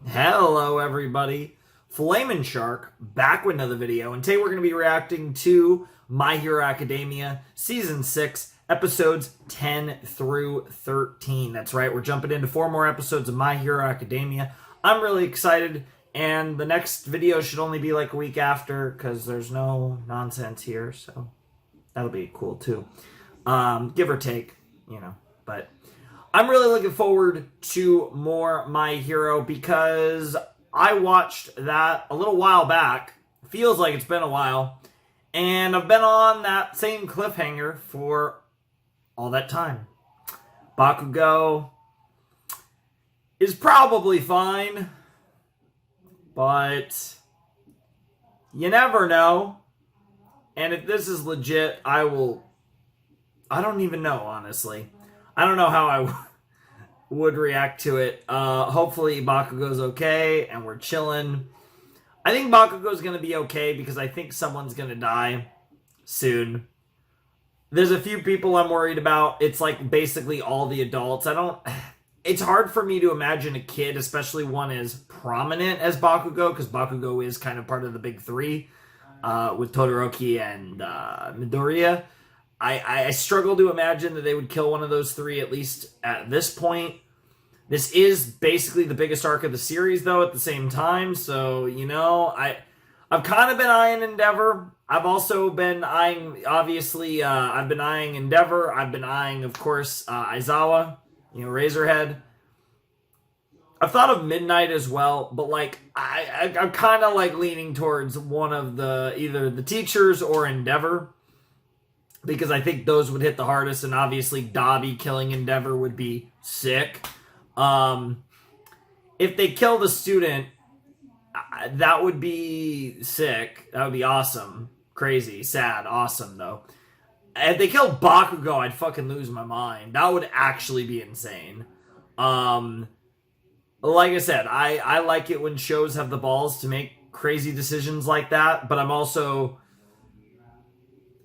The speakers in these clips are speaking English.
Hello everybody, Flamin' Shark back with another video, and today we're going to be reacting to My Hero Academia Season 6, Episodes 10 through 13. That's right, we're jumping into 4 more episodes of My Hero Academia. I'm really excited, and the next video should only be like a week after, because there's no nonsense here, so that'll be cool too. Give or take, but I'm really looking forward to more My Hero because I watched that a little while back. Feels like it's been a while. And I've been on that same cliffhanger for all that time. Bakugo is probably fine, but you never know. And if this is legit, I don't even know, honestly. I don't know how I would react to it. Hopefully Bakugo's okay and we're chilling. I think Bakugo's going to be okay because I think someone's going to die soon. There's a few people I'm worried about. It's like basically all the adults. It's hard for me to imagine a kid, especially one as prominent as Bakugo, because Bakugo is kind of part of the big three with Todoroki and Midoriya. I struggle to imagine that they would kill one of those three, at least at this point. This is basically the biggest arc of the series, though, at the same time. So, I've kind of been eyeing Endeavor. I've also been eyeing, obviously, I've been eyeing Endeavor. I've been eyeing, of course, Aizawa, Razorhead. I've thought of Midnight as well, but, I'm kind of, leaning towards one of either the teachers or Endeavor, because I think those would hit the hardest, and obviously Dabi killing Endeavor would be sick. If they kill the student, that would be sick. That would be awesome. Crazy. Sad. Awesome, though. If they killed Bakugo, I'd fucking lose my mind. That would actually be insane. Like I said, I like it when shows have the balls to make crazy decisions like that, but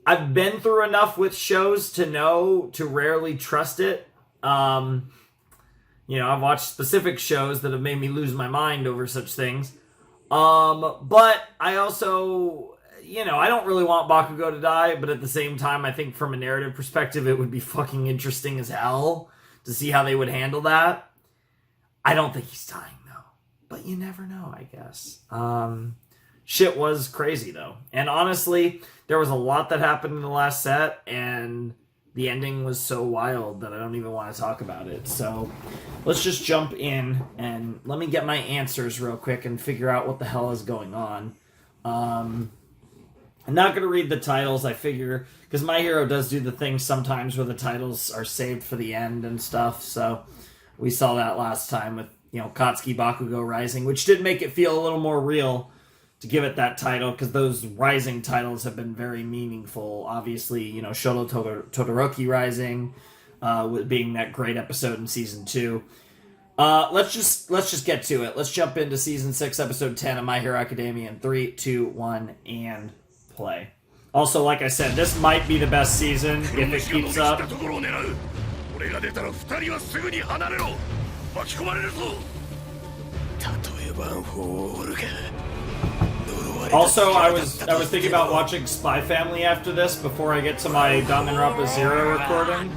I've been through enough with shows to know to rarely trust it. I've watched specific shows that have made me lose my mind over such things. But I also, I don't really want Bakugo to die, but at the same time, I think from a narrative perspective, it would be fucking interesting as hell to see how they would handle that. I don't think he's dying, though. But you never know, I guess. Shit was crazy, though. And honestly, there was a lot that happened in the last set, and the ending was so wild that I don't even want to talk about it. So let's just jump in, and let me get my answers real quick and figure out what the hell is going on. I'm not going to read the titles, I figure, because My Hero does do the thing sometimes where the titles are saved for the end and stuff. So we saw that last time with, Katsuki Bakugo Rising, which did make it feel a little more real to give it that title, because those Rising titles have been very meaningful. Obviously, Shoto Todoroki Rising, being that great episode in Season 2. Let's just get to it. Let's jump into Season 6, Episode 10 of My Hero Academia in 3, 2, 1, and play. Also, like I said, this might be the best season if it keeps up. Also, I was thinking about watching Spy Family after this before I get to my Danganronpa 0 recording,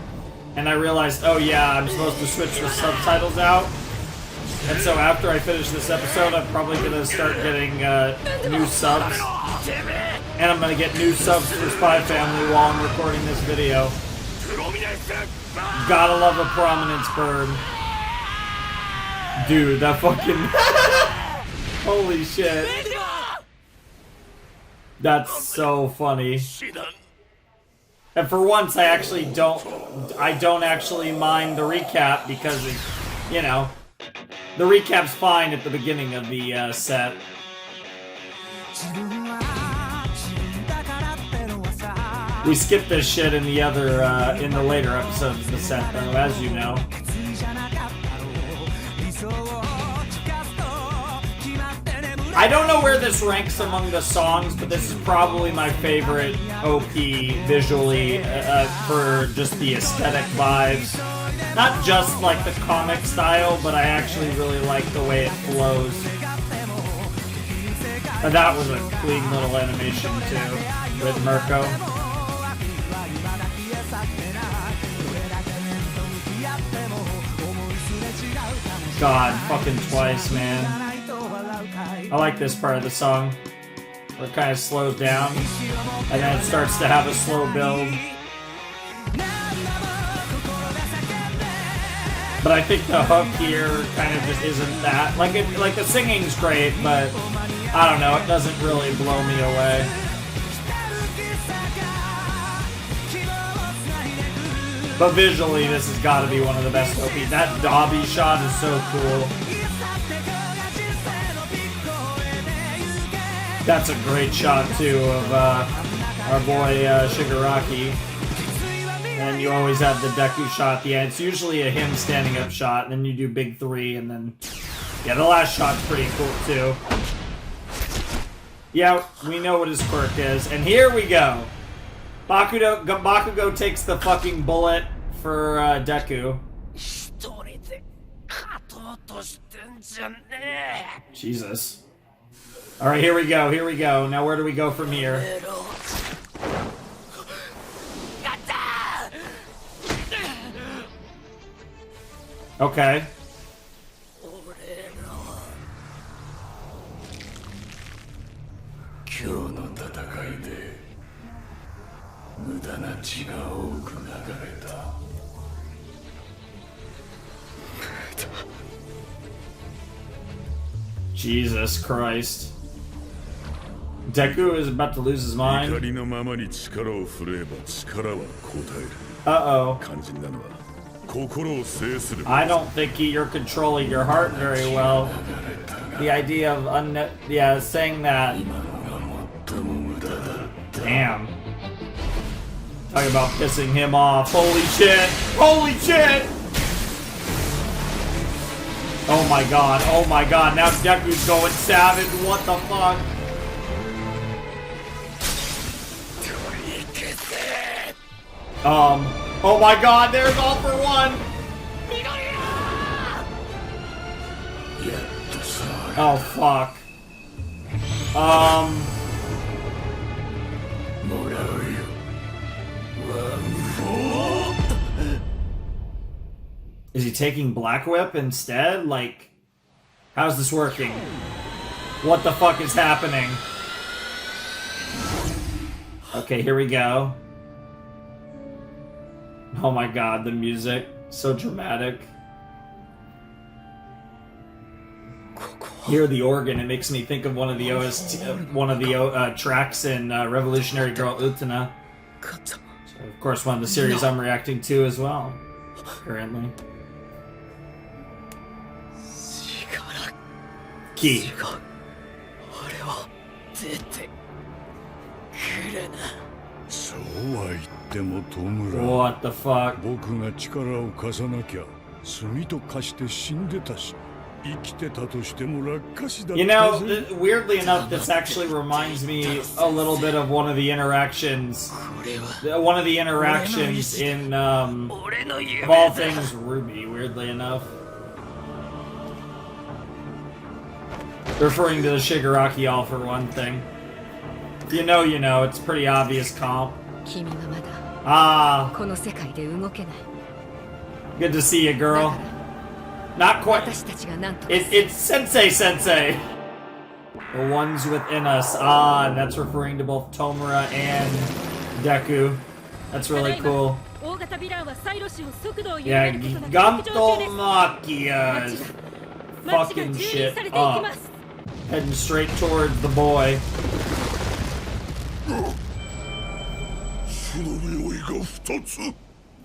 and I realized, oh yeah, I'm supposed to switch the subtitles out. And so after I finish this episode, I'm probably gonna start getting new subs, and I'm gonna get new subs for Spy Family while I'm recording this video. Gotta love a prominence burn. Dude, that fucking... Holy shit. That's so funny. And for once, I don't actually mind the recap because, the recap's fine at the beginning of the set. We skipped this shit in in the later episodes of the set, though, as you know. I don't know where this ranks among the songs, but this is probably my favorite OP visually for just the aesthetic vibes. Not just like the comic style, but I actually really like the way it flows. And that was a clean little animation too, with Mirko. God, fucking twice, man. I like this part of the song, where it kind of slows down, and then it starts to have a slow build. But I think the hook here kind of just isn't that. Like the singing's great, but I don't know, it doesn't really blow me away. But visually, this has got to be one of the best OPs. That Dabi shot is so cool. That's a great shot too of our boy Shigaraki. And you always have the Deku shot at the end. It's usually a him standing up shot, and then you do big three, and then... Yeah, the last shot's pretty cool, too. Yeah, we know what his quirk is. And here we go! Bakugo takes the fucking bullet for Deku. Jesus. Alright, here we go. Now where do we go from here? Okay. Jesus Christ. Deku is about to lose his mind. Uh-oh. I don't think you're controlling your heart very well. The idea of saying that. Damn. Talking about pissing him off. Holy shit! Holy shit! Oh my god, now Deku's going savage. What the fuck? Oh my god, there's all for one! Oh fuck. Is he taking Black Whip instead? Like, how's this working? What the fuck is happening? Okay, here we go. Oh my god, the music. So dramatic. Hear the organ, it makes me think of one of the tracks in Revolutionary Girl Utena. So, of course, one of the series I'm reacting to as well, currently. Key. What the fuck? You know, weirdly enough, this actually reminds me a little bit of one of the interactions. One of the interactions in, of all things, Ruby, weirdly enough. Referring to the Shigaraki All for One thing. If you know, it's pretty obvious comp. Ah. Good to see you, girl. Not quite. It's Sensei. The ones within us. Ah, and that's referring to both Tomura and Deku. That's really cool. Yeah, Gigantomachia is fucking shit up. Heading straight towards the boy.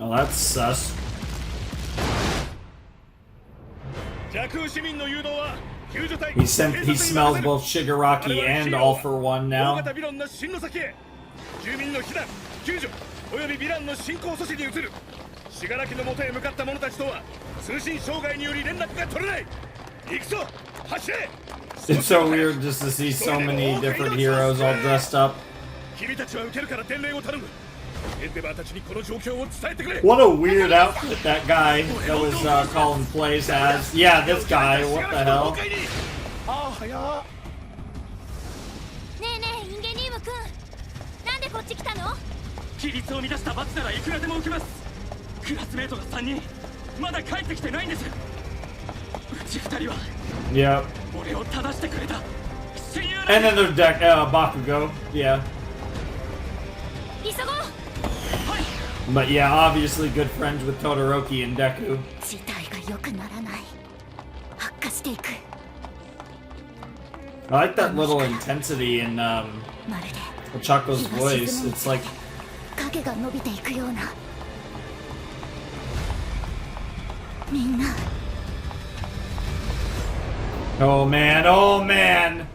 Oh, that's sus. He smells both Shigaraki and All for One now. It's so weird just to see so many different heroes all dressed up. What a weird outfit that guy that was calling plays has. Yeah, this guy. What the hell? ねえねえインゲニウム君なんでこっち来たの？規律を乱した罰ならいくらでも受けます。クラスメートが3人まだ帰ってきてないんです。うち2人は Yep. 俺を正してくれた親友なん And で then there's Bakugo. Yeah. 急ごう。 But yeah, obviously good friends with Todoroki and Deku. 事態が良くならない。悪化していく。 I like that little intensity in まるで Chaco's voice. It's like 影が伸びていくような。みんな oh man.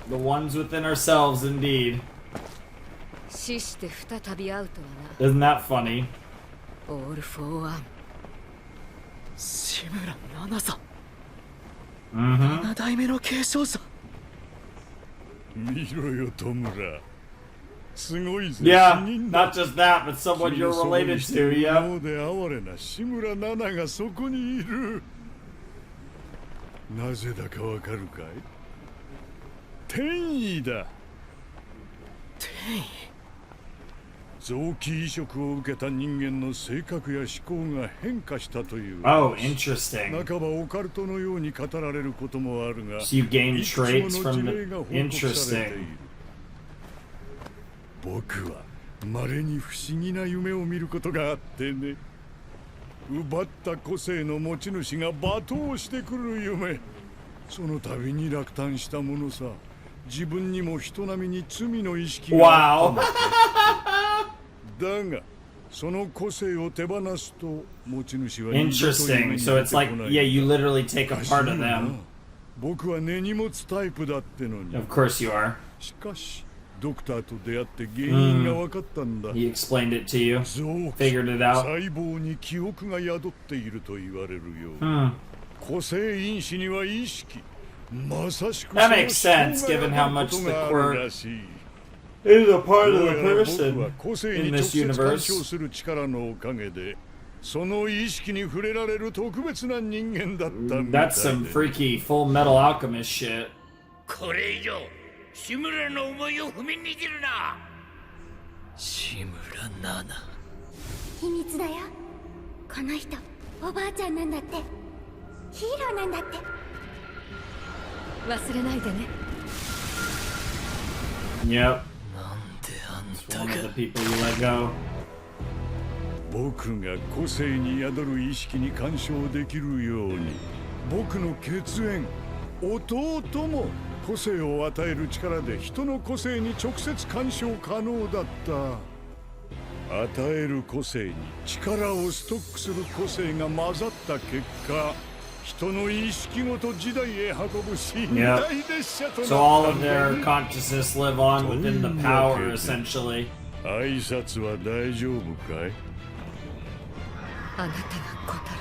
The ones within ourselves, indeed. 死して再び会うとは Isn't that funny? な。オールフォーワン。志村奈々さん Mm-hmm. 7代目の継承者。見ろよ戸村。すごいぜ。 Yeah, not just that, but someone you're related to, yeah. もうで哀れな志村奈々がそこにいる。なぜだかわかるかい？天意だ。天意。臓器移植を受けた人間の性格や思考が変化したという。Oh, interesting. 半ばオカルトのように語られることもあるが、 So you gain いくつもの traits 事 from 例 the... が報告されてい Interesting. る。僕は稀に不思議な夢を見ることがあってね。奪った個性の持ち主が罵倒してくる夢。その度に落胆したものさ。自分にも人並みに罪の意識があったのか。だがその個性を手放すと持ち主は二度と夢 Interesting. に So 出 it's て like, こない。 yeah, you literally take a part of おかしいな。 them. 僕は根に持つタイプだってのに。 Of course you are. しかしドクターと出会って原因が分かったんだ。 He explained it to you. 臓器 Figured it out. 細胞に記憶が宿っていると言われるよう。 Hmm. 個性因子には意識。まさしく That makes sense, given how much the その思考がある quirk らしい。 is a part ど of う the やら僕は person 個性 in に直 this 接干 universe. 渉する力のおかげでその意識に触れられる特別な人間だったみたい That's some で freaky Full Metal Alchemist shit. これ以上志村の思いを踏みにじるな。志村奈々。秘密だよ。この人おばあちゃんなんだって。ヒーローなんだって。忘れないでね。 Yep. なんであん One た of the が people you let go. 僕が個性に宿る意識に干渉できるように僕の血縁弟も個性を与える力で人の個性に直接干渉可能だった。与える個性に力をストックする個性が混ざった結果人の意識ごと時代へ運ぶ寝台列車となった So all of their consciousness live on within the power, essentially. 挨拶は大丈夫かい？あなたが小太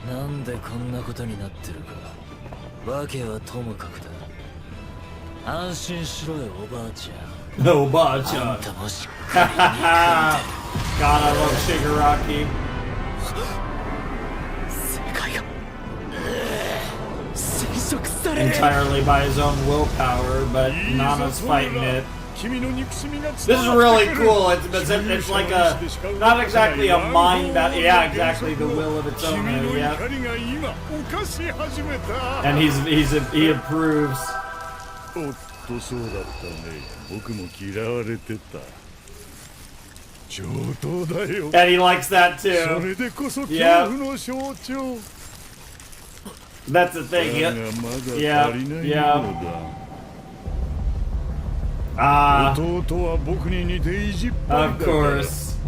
郎の。なんでこんなことになってるかわけはともかくだ。安心しろよおばあちゃん。 No, あ Bacha. んたもしっかり God, I love Shigaraki. 世界が侵食される。 Entirely by his own willpower, but Nana's fighting it. 君の憎しみが This 伝 is わって really くる cool. It's like a, not exactly a mind that, yeah, exactly the will of its 君 owner, の yeah. 怒りが今犯し始めた。 And he approves. おっとそうだったね。僕も嫌われてた。上等だよ。 And he likes that そ too. れでこそ恐 Yeah. 怖の象徴。 That's the thing. だが Yeah. まだ足りないようだ。 Ah, 弟は僕に似て意地っ張り of だから。 course.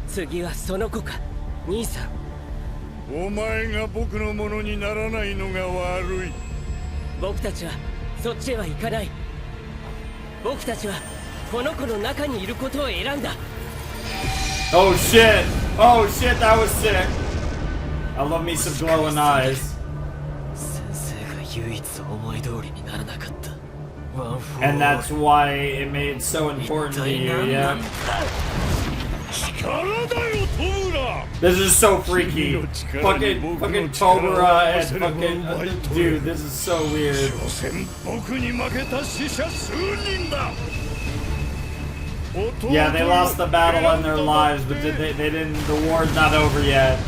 次はその子か兄さん。お前が僕のものにならないのが悪い。僕たちはそっちへは行かない。僕たちはこの子の中にいることを選んだ。 Oh shit. Oh shit, that was sick. I love me some glowing eyes. 先生が唯一思い通りにならなかった。And that's why it made it so important to you, yeah? This is so freaky. Fucking Cobra and fucking... Dude, this is so weird. Yeah, they lost the battle and their lives, but they didn't... The war's not over yet.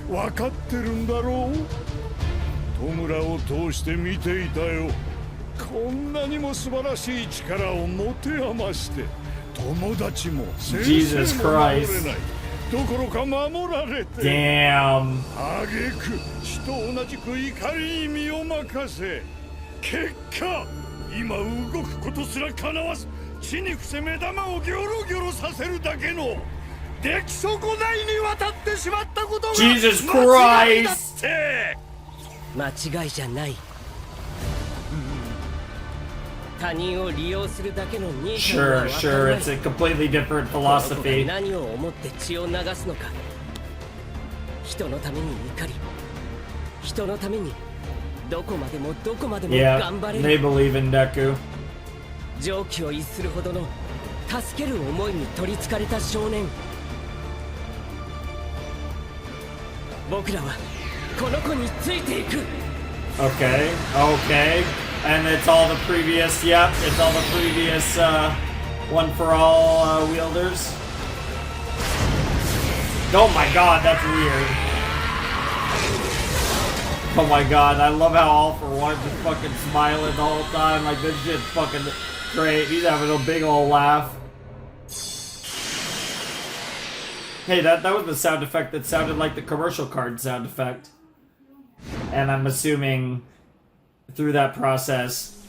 分かってるんだろう。戸村を通して見ていたよ。こんなにも素晴らしい力を持て余して友達も先生も守れないどころか守られて Damn あげく死と同じく怒りに身を任せ結果今動くことすらかなわず地に伏せ目玉をギョロギョロさせるだけの出来損ないに渡ってしまったことが Jesus Christ 間違いじゃない。他人を利用するだけの兄さんは Sure, it's a completely different philosophy. 何を思って血を流すのか。人のために怒り、人のためにどこまでも頑張れ they る。believe in Deku. 常軌を逸するほどの助ける思いに取りつかれた少年。僕らはこの子についていく。Okay. And it's all the previous, yep, it's all the previous one for all wielders. Oh my god, that's weird. Oh my god, I love how All For One just fucking smiling the whole time. Like, this shit's fucking great. He's having a big old laugh. Hey, that was the sound effect that sounded like the commercial card sound effect. And I'm assuming through that process,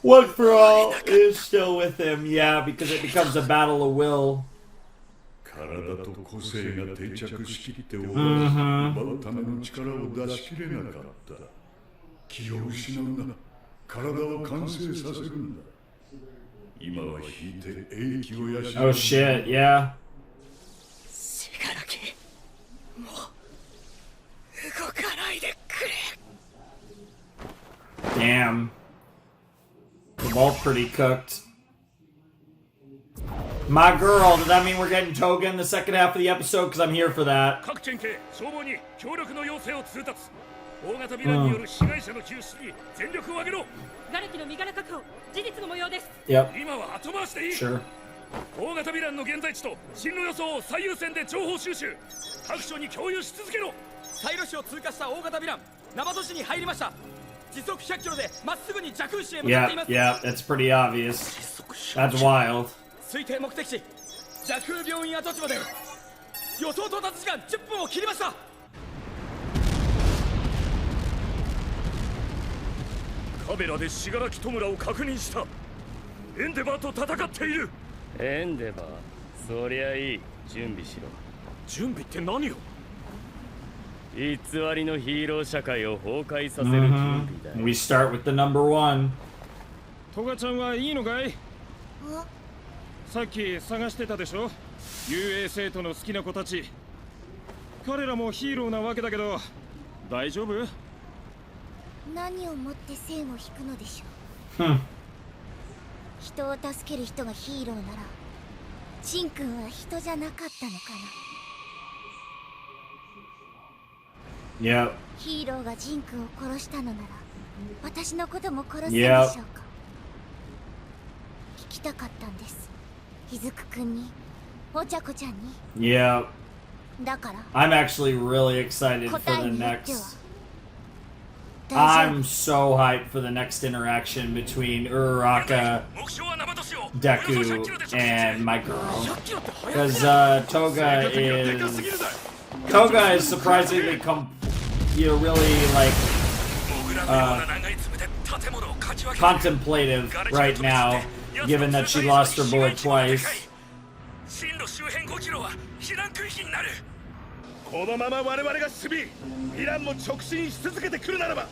One For All is still with him, yeah, because it becomes a battle of will. 体と個性が定着しきって終わらず奪うための力を出し切れなかった気を失うな体を完成させるんだ今は引いて英気を養う Oh shit, yeah. 死柄木もう動かないでくれ Damn. They're both pretty cooked. My girl, does that mean we're getting Toga in the second half of the episode? Because I'm here for that. 各県警消防に協力の要請を通達大型ヴィランによる被害者の救出に全力を挙げろ瓦礫の身柄確保事実の模様です Yep. 今は後回しでいい Sure. 大型ヴィランの現在地と進路予想を最優先で情報収集各所に共有し続けろサイロ市を通過した大型ヴィランナバド市に入りました時速100キロでまっすぐに弱市へ向かっています Yeah, that's pretty obvious. That's wild. 推定目的地弱病院跡地まで予想到達時間10分を切りましたカメラで死柄木弔を確認したエンデバーと戦っているエンデバーそりゃいい準備しろ準備って何よ偽りのヒーロー社会を崩壊させる準備だ We start with the number one. トガちゃんはいいのかいさっき探してたでしょ遊泳生徒の好きな子たち彼らもヒーローなわけだけど大丈夫何をもって線を引くのでしょう人を助ける人がヒーローならジン君は人じゃなかったのかな Yep. ヒーローがジン君を殺したのなら私のことも殺すんでしょうか聞きたかったんですひずくくんにお茶子ちゃんに Yeah. だから I'm actually really excited for 答え the によっては next. 大丈 I'm so hyped for the next interaction between Uraraka, 目標はナバド市を Deku, and my girl. Because Toga is surprisingly really like contemplative right now, given that she lost her boy twice. 進路周辺5キロは避難区域になるこのまま我々が進みヴィランも直進し続けてくるならば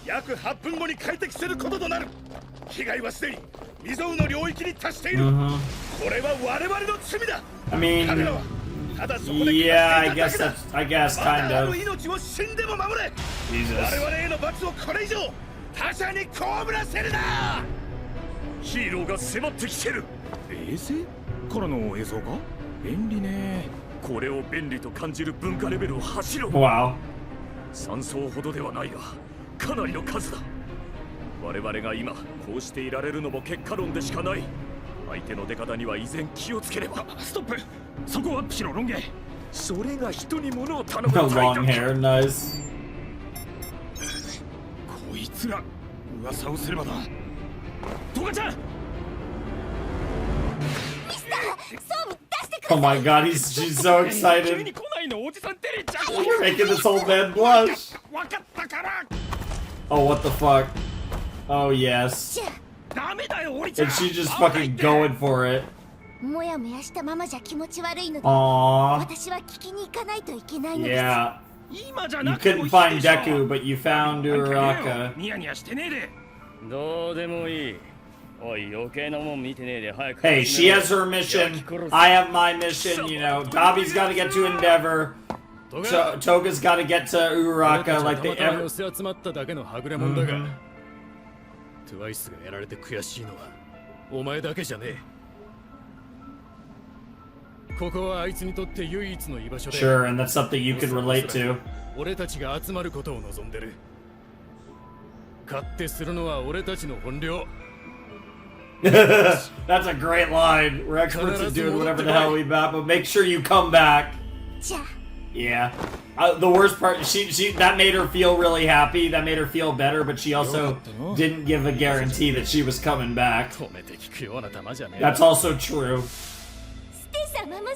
約8分後に快適することとなる被害はすでに未曾有の領域に達している、これは我々の罪だ I mean, 彼らはただそこで yeah, I guess kind まだあ of. る命を死んでも守れ Jesus. 我々への罰をこれ以上他者に被らせるな。ヒーローが迫ってきてる。衛星からの映像か？便利ね。これを便利と感じる文化レベルを走ろう。 Wow. 3層ほどではないがかなりの数だ。我々が今こうしていられるのも結果論でしかない。相手の出方には依然気をつければ。ストップ。そこをアップしろロン毛。それが人に物を頼む Long hair, nice. こいつら噂をすればだ。トガちゃん。ミスター、そう出してください。 Oh my god, she's so 急 excited. に来ないのおじさん照れちゃう。 You're making this old man blush. わかったから。 Oh, what the fuck? Oh, yes. じゃダメだよおりちゃん。 And she's just fucking going for it. あ、もやもやしたままじゃ気持ち悪いので、 Aww. 私は聞きに行かないといけないのです。 Yeah. 今じゃ You なくても couldn't いいで find しょ。 Deku, but you found なんか言えよ Uraraka. ニヤニヤしてねえで。どうでもいい。おい余計なもん見てねえで早く。 Hey, she has her mission. I have my mission, you know. Dabi's gotta get to Endeavor. Toga's gotta get to Uraraka like they ever. 集まっただけのはぐれもんだが、トゥワイスがやられて悔しいのはお前だけじゃねえ。ここはあいつにとって唯一の居場所で、 Sure, and that's something you could relate to. 俺たちが集まることを望んでる。勝手するのは俺たちの本領。 That's a great line. We're experts at doing whatever the hell we bat, but make sure you come back. じゃあ、 Yeah. The worst part, she that made her feel really happy. That made her feel better, but she also didn't give a guarantee that she was coming back. 止めて聞くような玉じゃねえ。 That's also true. ステ様も好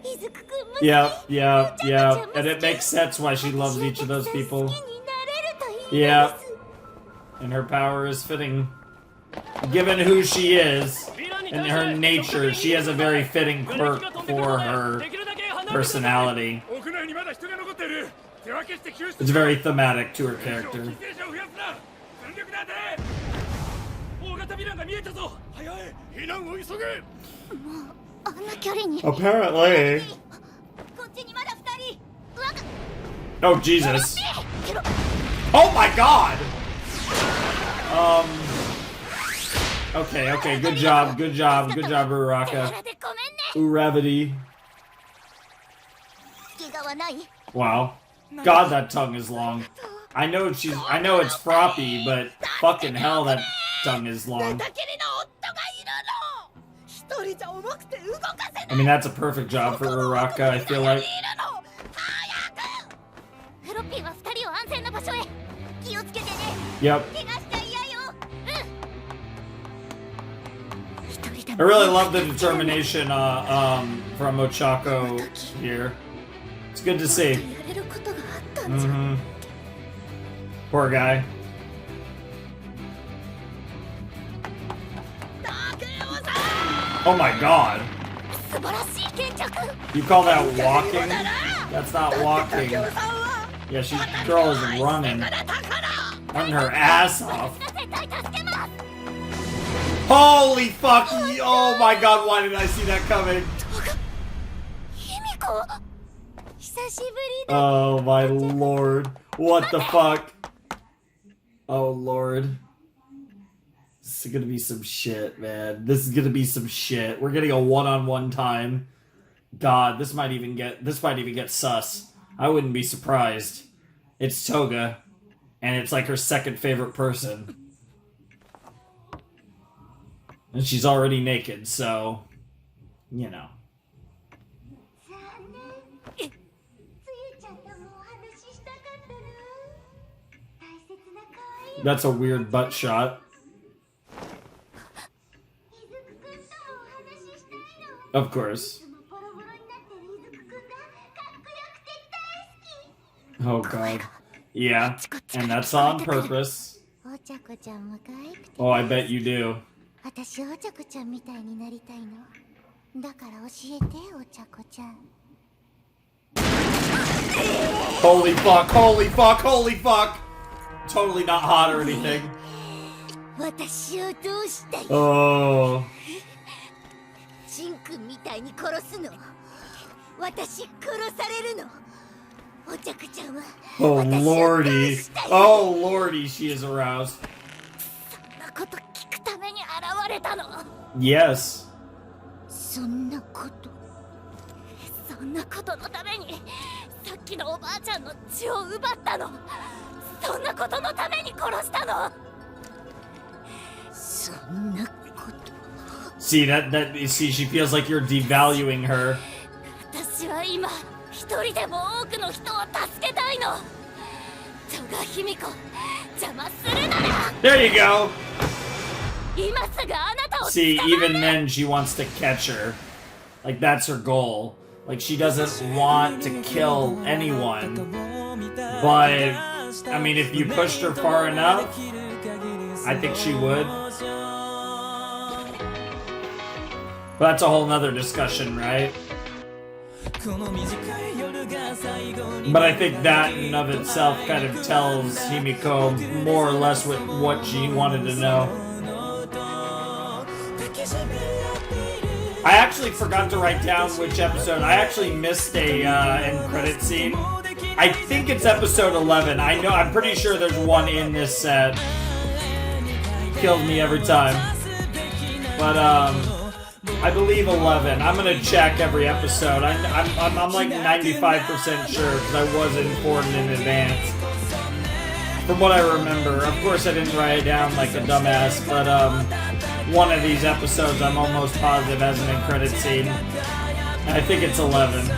き、イズク君も好き。 Yeah, yeah, yeah. And it makes sense why she loves each of those people. 好きになれるといいの Yeah. です。 And her power is fitting. Given who she is and her nature, she has a very fitting quirk for her personality. 屋内にまだ人が残っている。手分けして救出。 It's very thematic to her character. 犠牲者を増やすな。全力で当て。大型ヴィランが見えたぞ。早い。避難を急げ。あんな距離に。 Apparently. こっちにまだ2人。わか。 Oh, Jesus. Oh my god! Okay, okay, good job, Uraraka. Uravity. 隙がはない。 Wow. God, that tongue is long. I know it's froppy, but fucking hell, that tongue is long. だけりの夫がいるの。一人じゃ重くて動かせない。 I mean, that's a perfect job for Uraraka, I feel like. フロッピーは2人を安全な場所へ。気をつけてね。 Yep. 怪我しちゃ嫌よ。I really love the determination from Ochako here. It's good to see. やれることがあったんじゃ。 Mm-hmm. Poor guy. Oh my god. 素晴らしい建築。 You call that walking? That's not walking. Yeah, girl is running. Running her ass off. Holy fuck! Oh my god, why did I see that coming? 卑弥呼。久しぶりだ。 Oh my lord. What the fuck? Oh lord. This is gonna be some shit, man. This is gonna be some shit. We're getting a one-on-one time. God, this might even get sus. I wouldn't be surprised. It's Toga, and it's like her second favorite person. And she's already naked, so you know. That's a weird butt shot. Of course. Oh god. Yeah, and that's on purpose. Oh, I bet you do. 私お茶子ちゃんみたいになりたいの。だから教えてお茶子ちゃん。 Holy fuck, holy fuck, holy fuck! Totally not hot or anything. 私をどうしたい？ Oh. ジン君みたいに殺すの？私殺されるの？お茶子ちゃんは Oh 私を lordy. どうしたい Oh lordy, she is aroused. そんなこと聞くために現れたの Yes. そんなことのためにさっきのおばあちゃんの血を奪ったのそんなことのために殺したのそんなこと See she feels like you're devaluing her. 私は今一人でも多くの人を助けたいの戸賀卑弥呼邪魔するなら There you go. 今すぐあなたを See, 捕まえ even then she wants to catch her. Like that's her goal. Like she doesn't want to kill anyone. But I mean if you pushed her far enough, I think she would. But that's a whole nother discussion, right? But I think that in of itself kind of tells Himiko more or less what she wanted to know. I actually forgot to write down which episode. I actually missed a end credit scene. I think it's episode 11. I'm pretty sure there's one in this set. Kills me every time. But I believe 11. I'm gonna check every episode. I'm like 95% sure because I was informed in advance. From what I remember. Of course I didn't write it down like a dumbass, but one of these episodes I'm almost positive has an end credit scene. I think it's 11.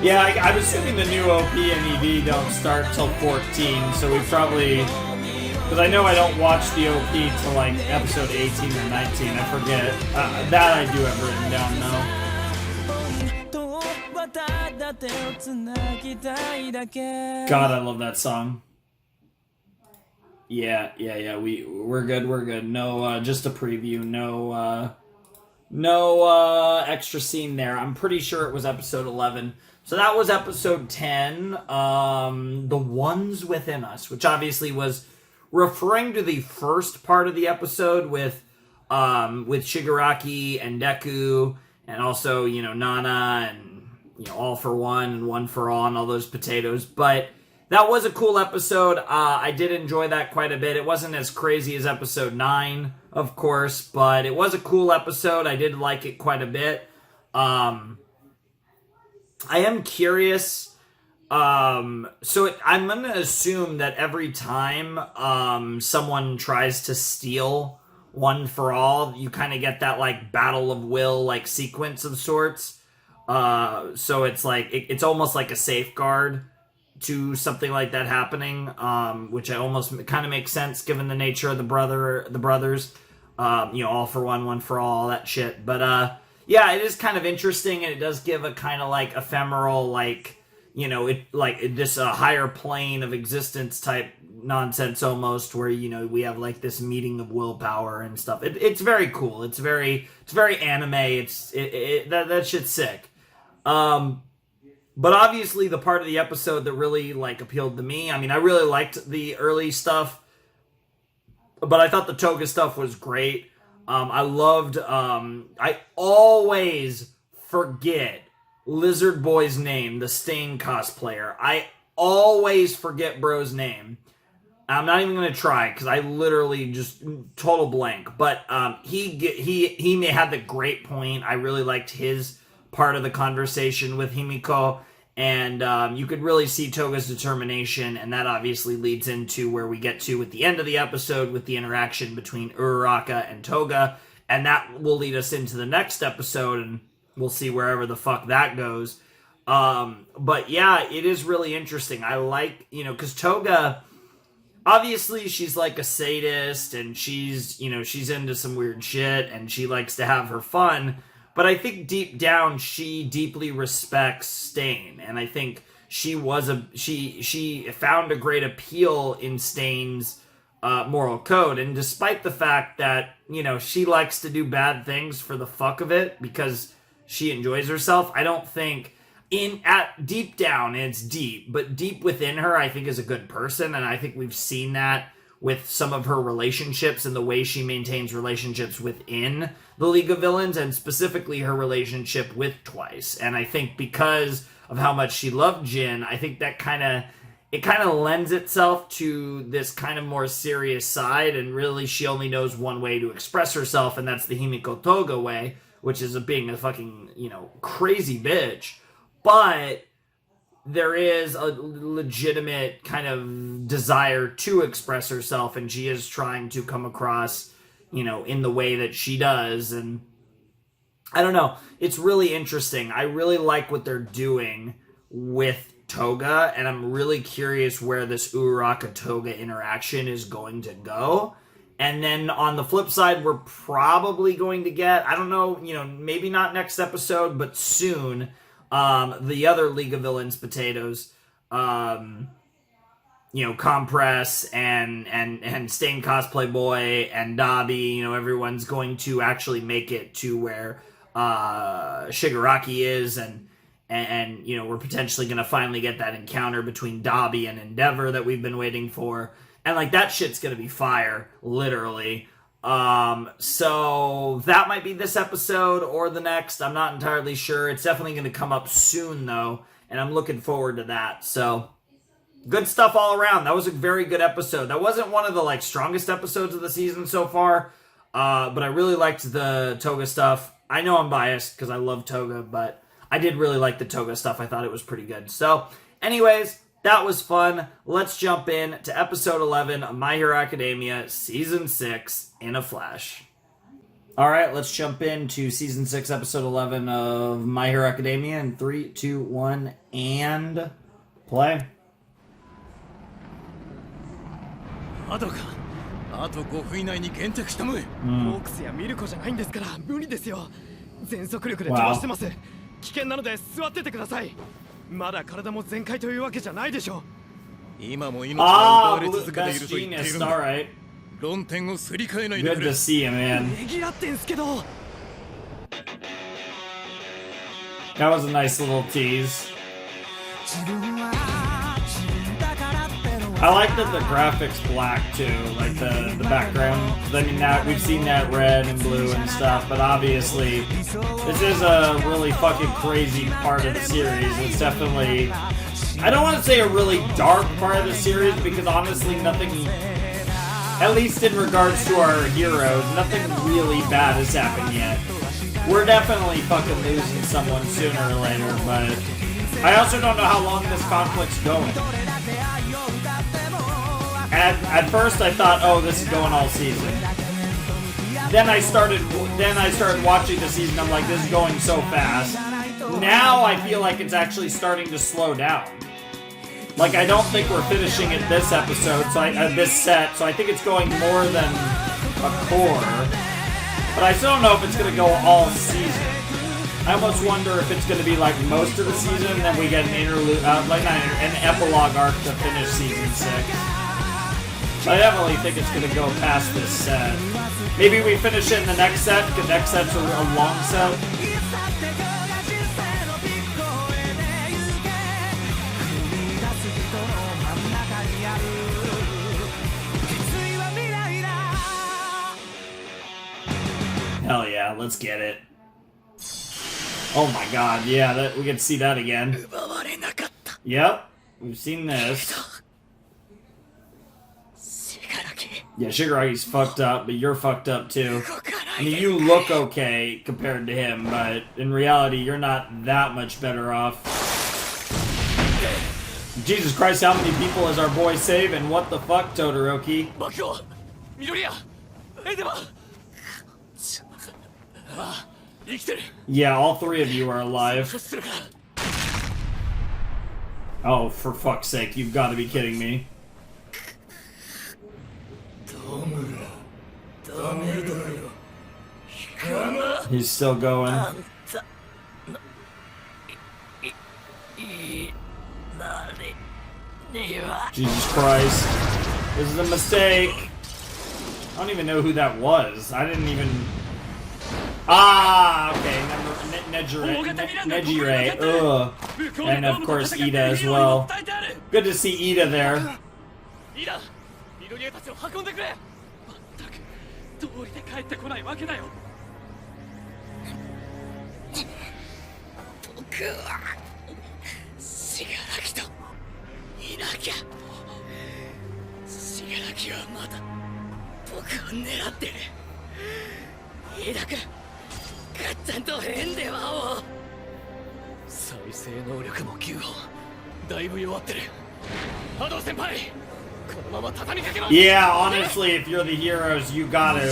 Yeah, I'm assuming the new OP and EV don't start till 14, so we probably... Because I know I don't watch the OP till like episode 18 or 19, I forget. That I do have written down now. God, I love that song. Yeah, we're good. No, just a preview, no extra scene there. I'm pretty sure it was episode 11. So that was episode 10, The Ones Within Us, which obviously was referring to the first part of the episode with Shigaraki and Deku, and also, Nana, and, All for One, and One for All, and all those potatoes. But that was a cool episode. I did enjoy that quite a bit. It wasn't as crazy as episode 9, of course, but it was a cool episode. I did like it quite a bit. I am curious. I'm going to assume that every time someone tries to steal One for All, you kind of get that like battle of will like sequence of sorts. So it's like it's almost like a safeguard to something like that happening, which I almost kind of makes sense given the nature of the brothers. All for one, one for all that shit. But yeah, it is kind of interesting, and it does give a kind of like ephemeral, like, this higher plane of existence type nonsense almost, where, we have like this meeting of willpower and stuff. It's very cool. It's very anime. That shit's sick. But obviously the part of the episode that really like appealed to me, I mean, I really liked the early stuff, but I thought the Toga stuff was great. I loved, I always forget Lizard Boy's name, the Stain cosplayer. I always forget bro's name. I'm not even going to try, because I literally just total blank. But he may have the great point. I really liked his part of the conversation with Himiko. And you could really see Toga's determination, and that obviously leads into where we get to at the end of the episode with the interaction between Uraraka and Toga, and that will lead us into the next episode, and we'll see wherever the fuck that goes. But yeah, it is really interesting. I like, because Toga, obviously she's like a sadist, and she's into some weird shit, and she likes to have her fun. But I think deep down, she deeply respects Stain, and I think she found a great appeal in Stain's moral code. And despite the fact that, she likes to do bad things for the fuck of it because she enjoys herself, I don't think deep down, and it's deep, but deep within her, I think is a good person, and I think we've seen that with some of her relationships and the way she maintains relationships within the League of Villains, and specifically her relationship with Twice. And I think because of how much she loved Jin, I think that kind of lends itself to this kind of more serious side, and really she only knows one way to express herself, and that's the Himiko Toga way, which is being a fucking, crazy bitch. But there is a legitimate kind of desire to express herself, and she is trying to come across, in the way that she does. And I don't know, it's really interesting. I really like what they're doing with Toga, and I'm really curious where this Uraraka Toga interaction is going to go. And then on the flip side, we're probably going to get, I don't know, maybe not next episode, but soon, the other League of Villains potatoes, Compress and Stain Cosplay Boy and Dabi, everyone's going to actually make it to where Shigaraki is, and we're potentially going to finally get that encounter between Dabi and Endeavor that we've been waiting for. And, that shit's going to be fire, literally. So that might be this episode or the next. I'm not entirely sure. It's definitely going to come up soon, though, and I'm looking forward to that. So, good stuff all around. That was a very good episode. That wasn't one of the, strongest episodes of the season so far, but I really liked the Toga stuff. I know I'm biased because I love Toga, but I did really like the Toga stuff. I thought it was pretty good. So, anyways, that was fun. Let's jump in to episode 11 of My Hero Academia, season 6, in a flash. Alright, let's jump into season 6, episode 11 of My Hero Academia in 3, 2, 1, and play. あと5分以内に現着したむ。ホークスやミルコじゃないんですから無理ですよ。全速力で飛ばしてます。危険なので座っててください。まだ体も全開というわけじゃないでしょう。今も命が奪われ続けていると言っているんだ。論点をすり替えないでくれ。Good to see you, man. ねぎらってんすけど。That was a nice little tease. I like that the graphics black too, like the background. I mean, now we've seen that red and blue and stuff, but obviously this is a really fucking crazy part of the series. It's definitely, I don't want to say a really dark part of the series, because honestly nothing, at least in regards to our heroes, nothing really bad has happened yet. We're definitely fucking losing someone sooner or later, but I also don't know how long this conflict's going. At first I thought, oh, this is going all season. Then I started watching the season. I'm like, this is going so fast. Now I feel like it's actually starting to slow down. Like, I don't think we're finishing it this episode, this set. So I think it's going more than a quarter. But I still don't know if it's going to go all season. I almost wonder if it's going to be like most of the season, and then we get an interlude, an epilogue arc to finish season 6. I definitely think it's going to go past this set. Maybe we finish it in the next set, because next set's a long set. Hell yeah, let's get it. Oh my god, yeah, we get to see that again. Yep, we've seen this. Yeah, Shigaraki's fucked up, but you're fucked up too. I mean, you look okay compared to him, but in reality, you're not that much better off. Jesus Christ, how many people is our boy saving? What the fuck, Todoroki? Yeah, all 3 of you are alive. Oh, for fuck's sake, you've got to be kidding me. He's still going. Jesus Christ. This is a mistake. I don't even know who that was. I didn't even... Ah, okay. Nejire. Ugh. And of course Ida as well. Good to see Ida there. る竜たちを運んでくれ。まったく通りで帰ってこないわけだよ。僕は死柄木といなきゃ。死柄木はまだ僕を狙ってる。飯田君、ガッツァンと変ではを。再生能力も9本。だいぶ弱ってる。波動先輩、このまま畳みかけます。 Yeah, honestly, if you're the heroes, you gotta.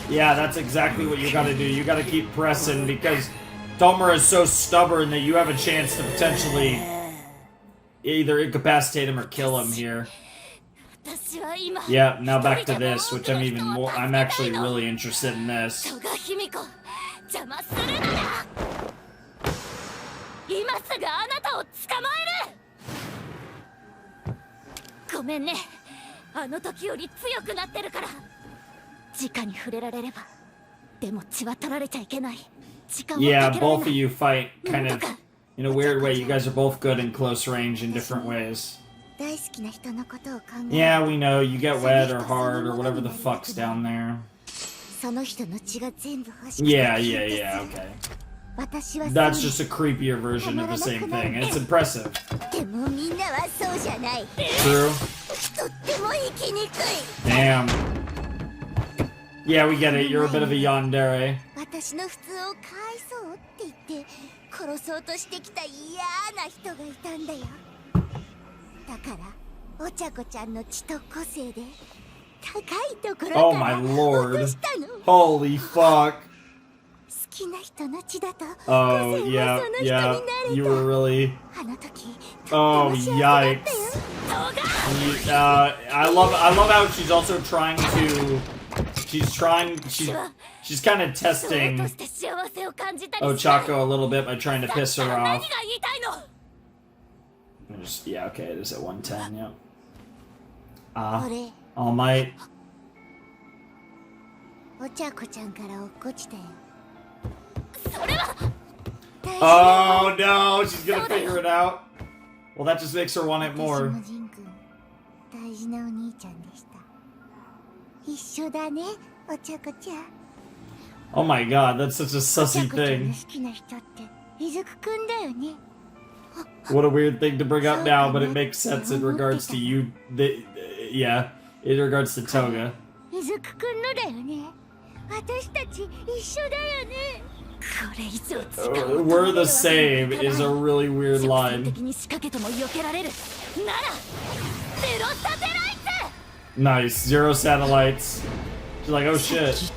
Yeah, that's exactly what you gotta do. You gotta keep pressing because Tomura is so stubborn that you have a chance to potentially either incapacitate him or kill him here. Yeah, now back to this, which I'm even more. I'm actually really interested in this. 今すぐあなたを捕まえる。ごめんね、あの時より強くなってるから。直に触れられれば。でも血は取られちゃいけない。Yeah, both of you fight kind of in a weird way. You guys are both good in close range in different ways. Yeah, we know. You get wet or hard or whatever the fuck's down there. Yeah, okay. That's just a creepier version of the same thing, and it's impressive. True. Damn. Yeah, we get it. You're a bit of a yandere. 私の普通を返そうって言って殺そうとしてきた嫌な人がいたんだよ。だからお茶子ちゃんの血と個性で高いところ Oh か my ら lord. 落としたの。 Holy fuck. 好きな人の血だと Oh, 個性 yeah, はその人に yeah. なる You と。 were really. あの時 Oh, yikes. I love how she's also trying to. She's kind of testing Ochako a little bit by trying to piss her off. Yeah, okay, it is at 110, yep. All Might. お茶子ちゃんから落っこちたよ。 Oh no, she's gonna figure it out. Well, that just makes her want it 私 more. もジン君、大事なお兄ちゃんでした。一緒だね、お茶子ちゃん。 Oh my god, that's such a お茶 sussy 子ちゃん thing. の好きな人って伊豆くんだよね。 What a weird thing to bring up now, but it makes sense in regards to you. Yeah, in regards to Toga. 伊豆くんのだよね。私たち一緒だよね。これ以上使う。 We're the same is a really weird 直線 line. 的に仕掛けても避けられる。ならゼロサテライト。 Nice. 0 satellites. She's like, oh shit.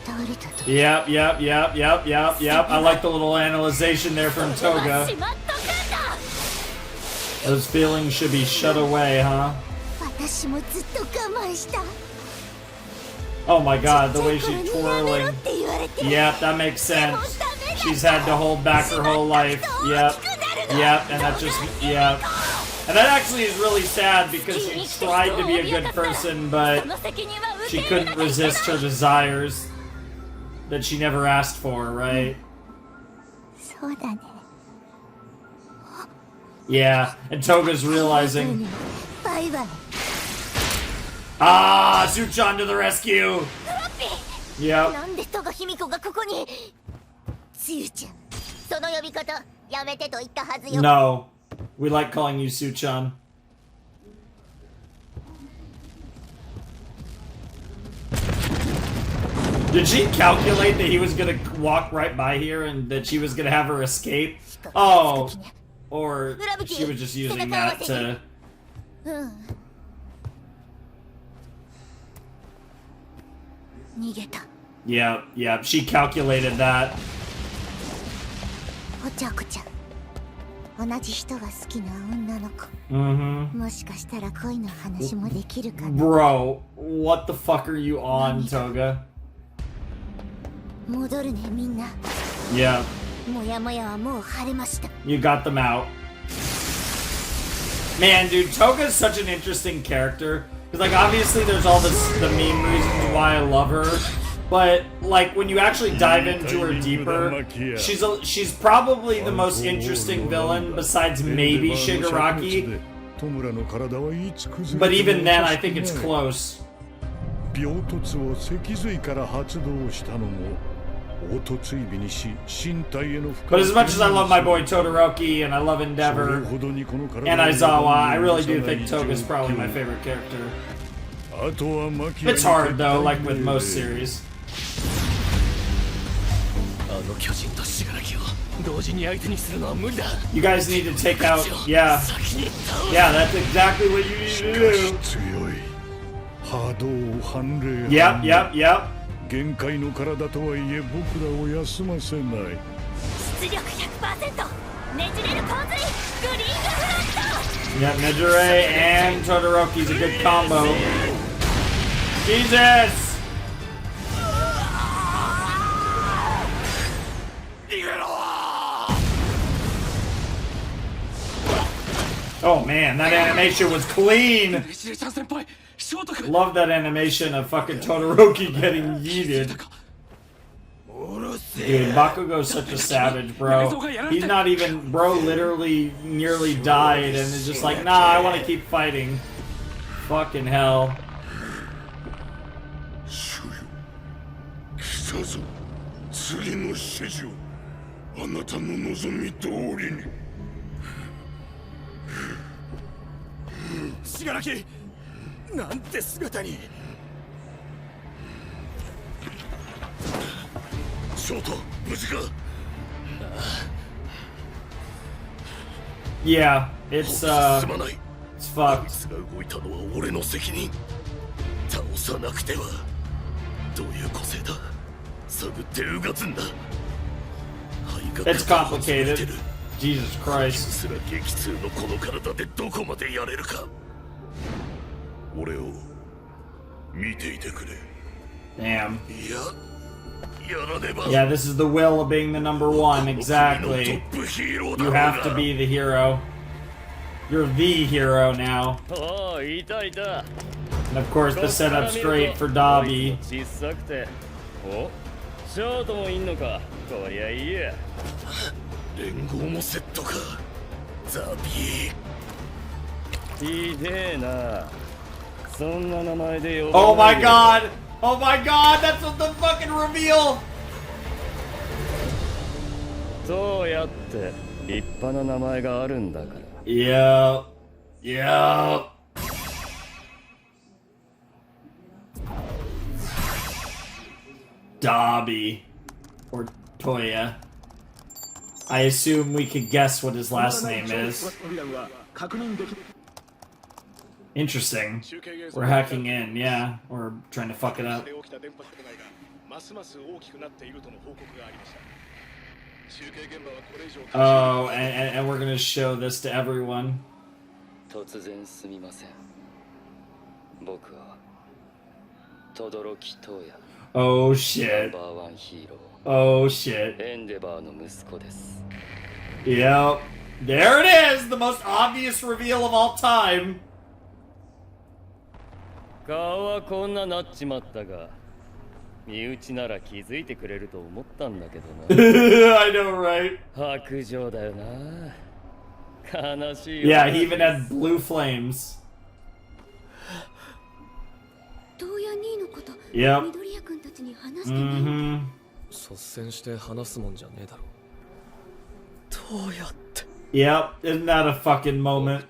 Yep. I like the little analyzation there from Toga. Those feelings should be shut away, huh? 私もずっと我慢した。 Oh my god, the way she's twirling. Yep, that makes sense. She's had to hold back her whole life. Yep, and that just, yep. And that actually is really sad because she tried to be a good person, but she couldn't resist her desires that she never asked for, right? そうだね。 Yeah, and Toga's realizing. バイバイ。 Ah, Suchan to the rescue! な Yep. んで戸賀卑弥呼がここに。つゆちゃん、その呼び方やめてと言ったはずよ。 No. We like calling you Suchan. Did she calculate that he was gonna walk right by here and that she was gonna have her escape? Oh. Or she was just using that to... うん。逃げた。 Yep, she calculated that. お茶子ちゃん、同じ人が好きな女の子。 Mm-hmm. もしかしたら恋の話もできるかな。 Bro, what the fuck are you on, Toga? 戻るね、みんな。 Yeah, もやもやはもう晴れました。 you got them out. Man, dude, Toga's such an interesting character. Because, like, obviously there's all this, the meme reasons why I love her. But, like, when you actually dive into her deeper, she's probably the most interesting villain besides maybe Shigaraki. But even then, I think it's close. 病突を脊髄から発動したのも凹凸指にし身体への負荷 But as much as I love my boy Todoroki and I love Endeavor and Aizawa, I really do think Toga's probably my favorite character. It's hard though, like with most series. You guys need to take out, yeah, that's exactly what you need to do. Yep. 限界の体とはいえ僕らを休ませない。出力 100%。ねじれる洪水。グリーンフロント。 Yeah, Nejire and Todoroki's a good combo. Jesus! Oh man, that animation was clean! Love that animation of fucking Todoroki getting yeeted. Dude, Bakugo's such a savage, bro. He's not even... Bro literally nearly died and is just like, nah, I want to keep fighting. Fucking hell. Yeah, it's fucked. It's complicated. Jesus Christ. Damn. Yeah, this is the will of being the number one, exactly. You have to be the hero. You're the hero now. And of course, the setup's great for Dabi. Oh my god! Oh my god, that's the fucking reveal! Yeah. Yeah. Dabi. Or Toya. I assume we could guess what his last name is. Interesting. We're hacking in, yeah. We're trying to fuck it up. Oh, and we're gonna show this to everyone. Oh shit. Oh shit. Yep. There it is! The most obvious reveal of all time! I know, right? Yeah, he even had blue flames. Yep. Mm-hmm. Yep, isn't that a fucking moment?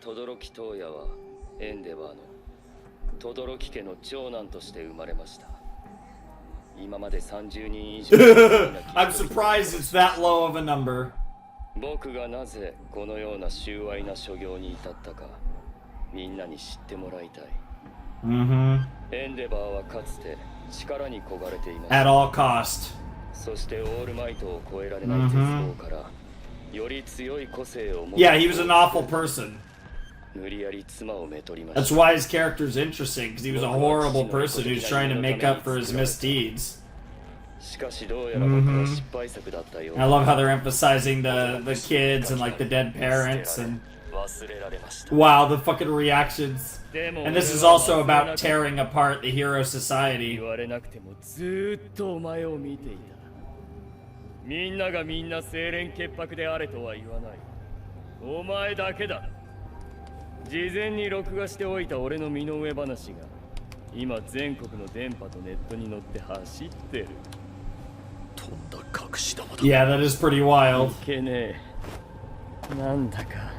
I'm surprised it's that low of a number. Mm-hmm. At all cost. Mm-hmm. Yeah, he was an awful person. That's why his character's interesting, because he was a horrible person who's trying to make up for his misdeeds. Mm-hmm. I love how they're emphasizing the kids and like the dead parents and wow, the fucking reactions. And this is also about tearing apart the hero society. 事前に録画しておいた俺の身の上話が今全国の電波とネットに乗って走ってる。とんだ隠し玉だ。 Yeah, that is pretty wild. いけねえ。なんだか。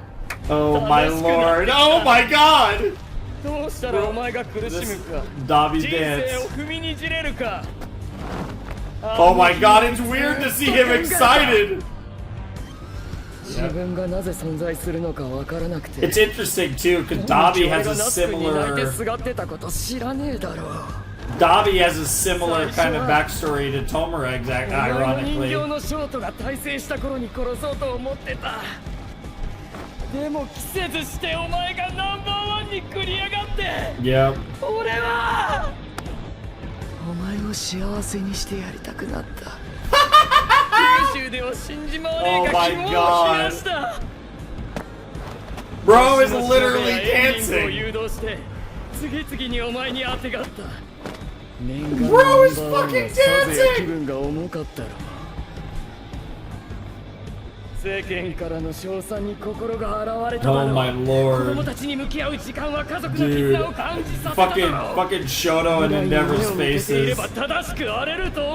Oh my lord! Oh my god! どうしたらお前が苦しむか。 Dabi's 人生 dance. を踏みにじれるか。 Oh my god, it's weird to see him excited! 自分がなぜ存在するのかわからなくて。 It's interesting too, because Dabi has a similar... すがってたこと知らねえだろう。 Dabi has a similar kind of backstory to Tomura, ironically. 人形のショートが大成した頃に殺そうと思ってた。でも季節してお前がナンバーワンに繰り上がって。Yep. 俺はお前を幸せにしてやりたくなった。九州では死んじまわねえか肝を冷やした。 Bro is literally dancing. 誘導して次々にお前に当てがった。 Bro is fucking dancing! 気分が重かったろ。世間からの称賛に心が洗われただろう。 Oh my lord. 子供たちに向き合う時間は家族の絆を感じさせただろう。 Fucking Shoto and Endeavor's faces.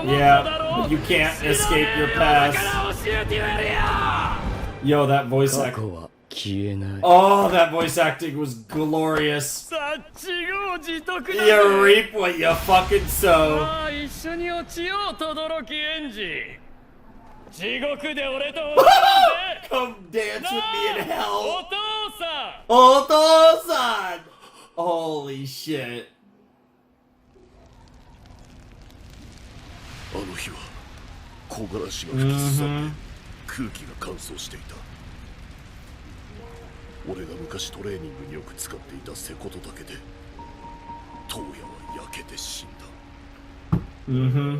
Yeah, you can't escape your past. Yo, that voice acting. Oh, that voice acting was glorious. You reap what you fucking sow. Come dance with me in hell. Otosan! Holy shit. あの日は木枯らしが吹きすさんで空気が乾燥していた。俺が昔トレーニングによく使っていたセコトだけでトウヤは焼けて死んだ。炎は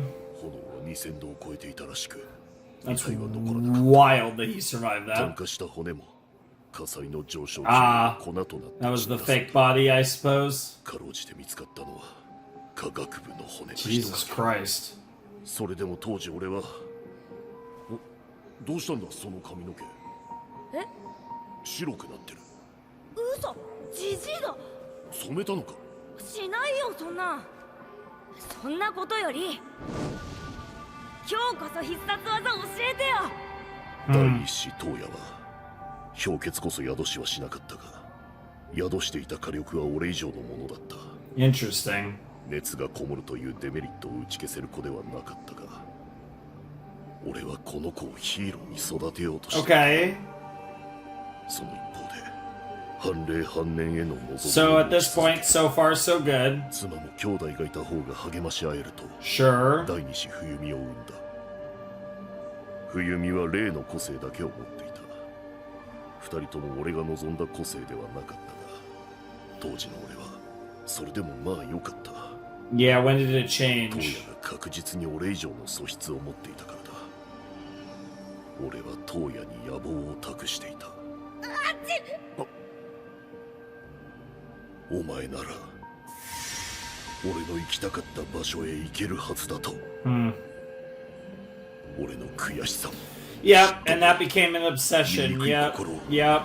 2000度を超えていたらしく、 That's wild that he survived that. 炭化した骨も火災の上昇中 Ah, の粉となって that was the fake body, I suppose. かろうじて見つかったのは科学部の骨の一 Jesus かけ。 Christ. それでも当時俺は、どうしたんだその髪の毛。え？白くなってる。嘘、ジジイだ。染めたのか。しないよ、そんな。そんなことより今日こそ必殺技教えてよ。第一子トウヤは氷結こそ宿しはしなかったが、宿していた火力は俺以上のものだった。 Interesting. 熱がこもるというデメリットを打ち消せる子ではなかったが、俺はこの子をヒーローに育てようとして。 Okay. その一方で反霊反念への望み。 So at this point, so far so good. 妻も兄弟がいた方が励まし合えると Sure. 第二子冬美を産んだ。冬美は霊の個性だけを持っていた。二人とも俺が望んだ個性ではなかったが、当時の俺はそれでもまあ良かった。 Yeah, when did it トウヤ change? が確実に俺以上の素質を持っていたからだ。俺はトウヤに野望を託していた。お前なら俺の行きたかった場所へ行けるはずだと。俺の悔しさも。 Yep, and that became an obsession. Yep,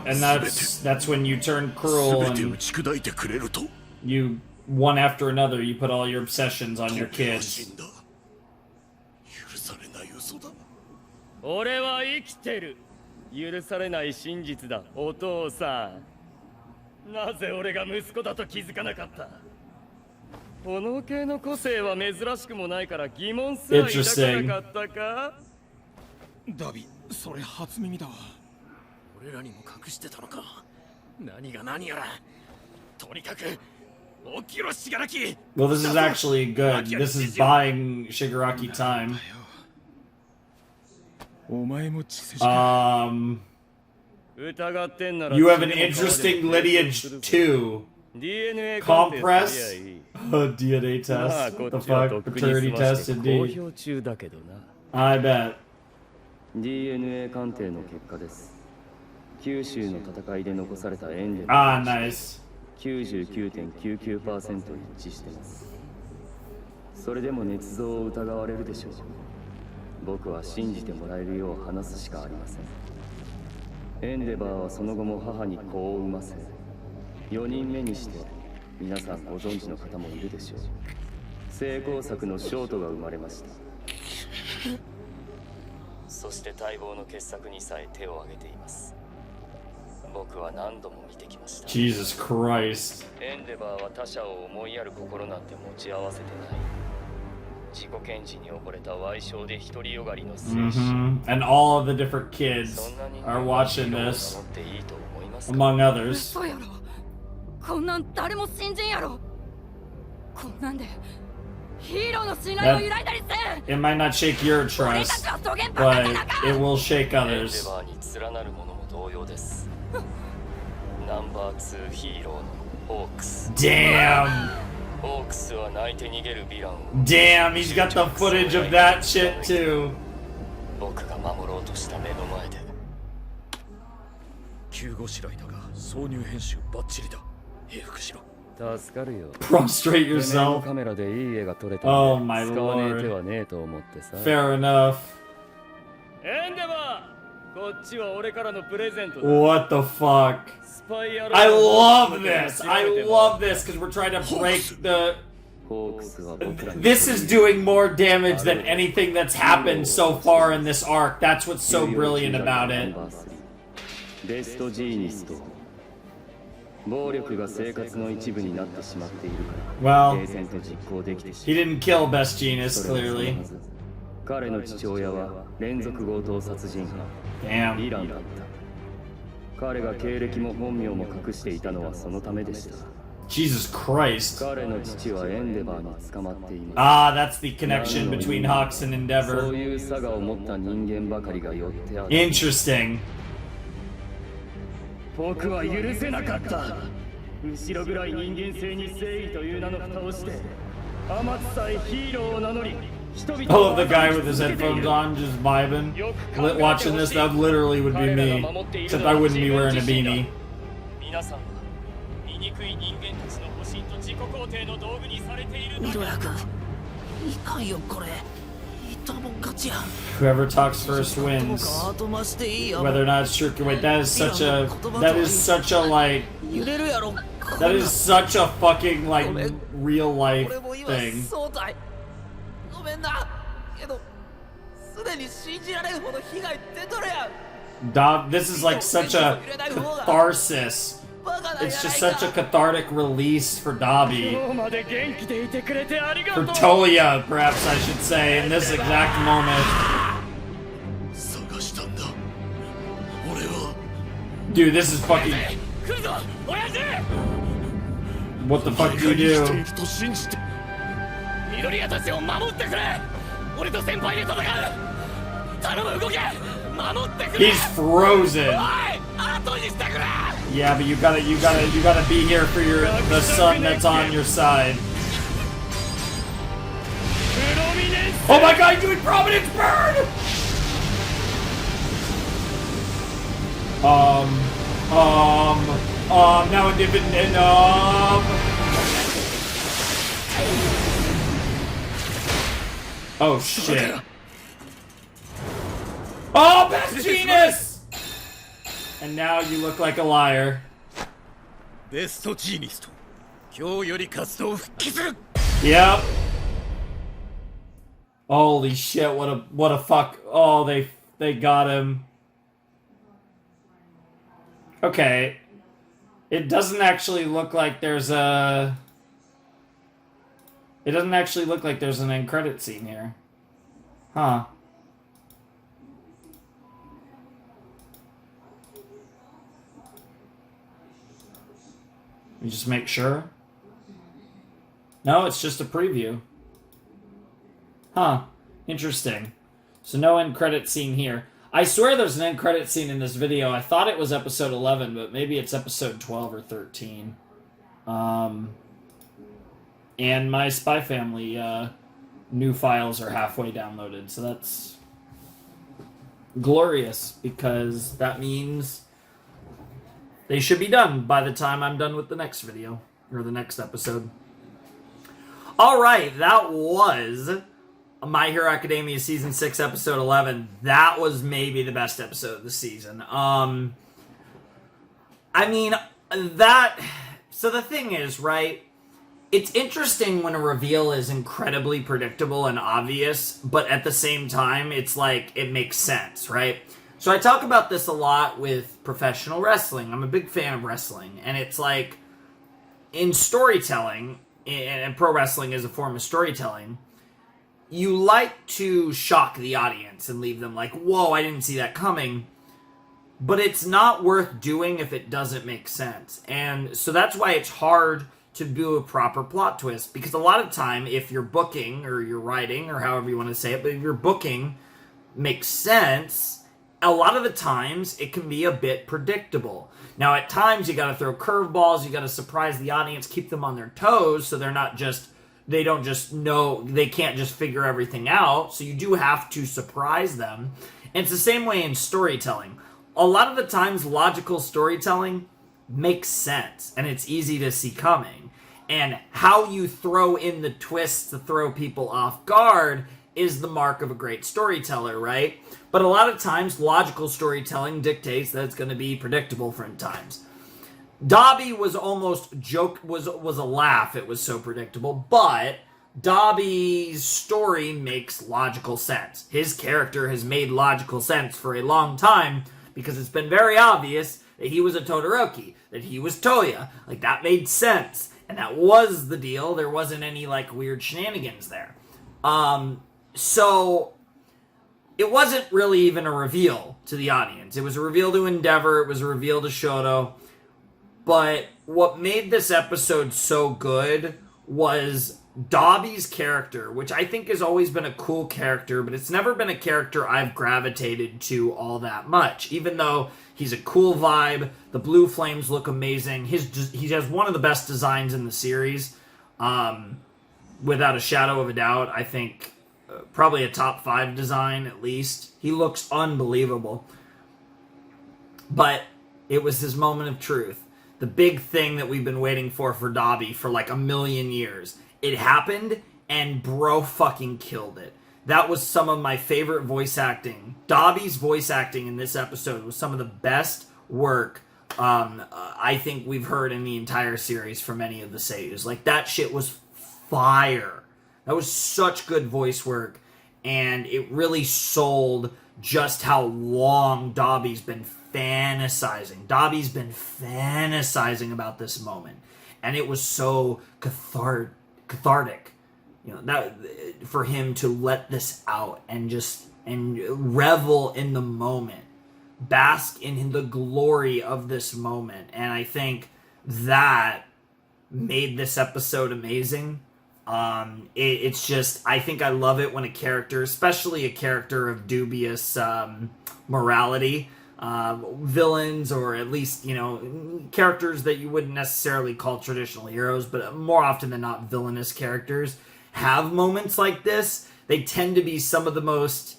and that's when you turn cruel and you one after another you put all your obsessions on your kids. 俺は生きてる。許されない真実だ、お父さん。なぜ俺が息子だと気づかなかった。この系の個性は珍しくもないから疑問すら抱かなかったか。ダビ、それ初耳だわ。俺らにも隠してたのか。何が何やら。とにかく起きろシガラキ。 Well, this is actually good. This is buying Shigaraki time. お前も血筋 You 疑ってんなら have an interesting lineage too. DNA Compress? DNA test. The fuck? Paternity test indeed. I bet. DNA 鑑定の結果です。九州の戦いで残されたエンデル nice. 99.99% 一致してます。それでも捏造を疑われるでしょう。僕は信じてもらえるよう話すしかありません。エンデバーはその後も母に子を産ませ、4人目にして皆さんご存知の方もいるでしょう。成功作のショートが生まれました。そして待望の傑作にさえ手を挙げています。僕は何度も見てきました。 Jesus Christ. エンデバーは他者を思いやる心なんて持ち合わせてない。自己顕示に溺れた歪小で独りよがりの精神。And all of the different kids are watching this, among others. 嘘やろ。こんなん誰も信じんやろ。こんなんでヒーローの信頼を揺らいだりせん。 It might not shake your trust, but it will shake others. エンデバーに連なるものも同様です。ナンバー2ヒーローのホークス。 Damn. ホークスは泣いて逃げるヴィランを。 Damn, he's got the footage of that shit too. 僕が守ろうとした目の前で。急ごしらいだが挿入編集バッチリだ。平服しろ。助かるよ。 Prostrate yourself. カメラでいい絵が撮れた。 Oh my 使わねえ手 lord. はねえと思ってさ。 Fair enough. エンデバー、こっちは俺からのプレゼントだ。 What the fuck? I love this. I love this because we're trying to break the. This is doing more damage than anything that's happened so far in this arc. That's what's so brilliant about it. ベストジーニスト。暴力が生活の一部になってしまっているから。 Well, 平然と実行できてしまう。 he didn't kill Best Genius, clearly. 彼の父親は連続強盗殺人犯。 Damn. ヴィランだった。彼が経歴も本名も隠していたのはそのためでした。 Jesus Christ. 彼の父はエンデバーに捕まっています。 Ah, that's the connection between Hawks and そう Endeavor. いう差がを持った人間ばかりが寄ってある。 Interesting. 僕は許せなかった。後ろぐらい人間性に誠意という名の蓋をして、天津さえヒーローを名乗り、人々 I love the guy with his headphones on, just vibing. Watching this, that literally would be me. Except I wouldn't be wearing a beanie. 皆さんは醜い人間たちの保身と自己肯定の道具にされている。ヒロヤ君、いかんよこれ。いったもん勝ちや。 Whoever talks first wins. Whether or not it's true. Wait, that is such a like, 揺れるやろ。 that is such a fucking like real life 俺も今 thing. そうだい。ごめんな。けど、すでに信じられんほど被害出とるやん。 This is like such a catharsis. It's just such a cathartic release for Dabi. For Toya, perhaps I should say, in this exact moment. Dude, this is fucking... What the fuck do you do? He's frozen. Yeah, but you gotta be here for the son that's on your side. Oh my god, doing Providence Burn! Now a different, oh shit. Oh, Best Genius! And now you look like a liar. ベストジーニスト。今日より活動復帰する。 Yep. Holy shit, what a fuck. Oh, they got him. Okay. It doesn't actually look like there's a... It doesn't actually look like there's an end credit scene here. Huh. You just make sure. No, it's just a preview. Huh. Interesting. So no end credit scene here. I swear there's an end credit scene in this video. I thought it was episode 11, but maybe it's episode 12 or 13. And my Spy Family new files are halfway downloaded, so that's glorious, because that means they should be done by the time I'm done with the next video, or the next episode. Alright, that was My Hero Academia Season 6, Episode 11. That was maybe the best episode of the season. I mean, that So the thing is, right, it's interesting when a reveal is incredibly predictable and obvious, but at the same time, it's like, it makes sense, right? So I talk about this a lot with professional wrestling. I'm a big fan of wrestling, and it's like, in storytelling, and pro wrestling is a form of storytelling, you like to shock the audience and leave them like, whoa, I didn't see that coming. But it's not worth doing if it doesn't make sense. And so that's why it's hard to do a proper plot twist. Because a lot of time, if you're booking, or you're writing, or however you want to say it, but if your booking makes sense, a lot of the times it can be a bit predictable. Now, at times, you gotta throw curveballs, you gotta surprise the audience, keep them on their toes, so they're not just, they don't just know, they can't just figure everything out, so you do have to surprise them. And it's the same way in storytelling. A lot of the times, logical storytelling makes sense, and it's easy to see coming. And how you throw in the twists to throw people off guard is the mark of a great storyteller, right? But a lot of times, logical storytelling dictates that it's going to be predictable for times. Dabi was almost was a laugh. It was so predictable, but Dabi's story makes logical sense. His character has made logical sense for a long time because it's been very obvious that he was a Todoroki, that he was Toya. Like, that made sense. And that was the deal. There wasn't any, like, weird shenanigans there. So it wasn't really even a reveal to the audience. It was a reveal to Endeavor. It was a reveal to Shoto. But what made this episode so good was Dabi's character, which I think has always been a cool character, but it's never been a character I've gravitated to all that much. Even though he's a cool vibe, the blue flames look amazing. He has one of the best designs in the series, without a shadow of a doubt. I think probably a top 5 design at least. He looks unbelievable. But it was his moment of truth. The big thing that we've been waiting for Dabi for like a million years. It happened, and bro fucking killed it. That was some of my favorite voice acting. Dabi's voice acting in this episode was some of the best work I think we've heard in the entire series from any of the seiyus. Like, that shit was fire. That was such good voice work, and it really sold just how long Dabi's been fantasizing. Dabi's been fantasizing about this moment, and it was so cathartic, you know, that for him to let this out and revel in the moment, bask in the glory of this moment. And I think that made this episode amazing. It's just, I think I love it when a character, especially a character of dubious morality, villains, or at least, you know, characters that you wouldn't necessarily call traditional heroes, but more often than not villainous characters, have moments like this. They tend to be some of the most,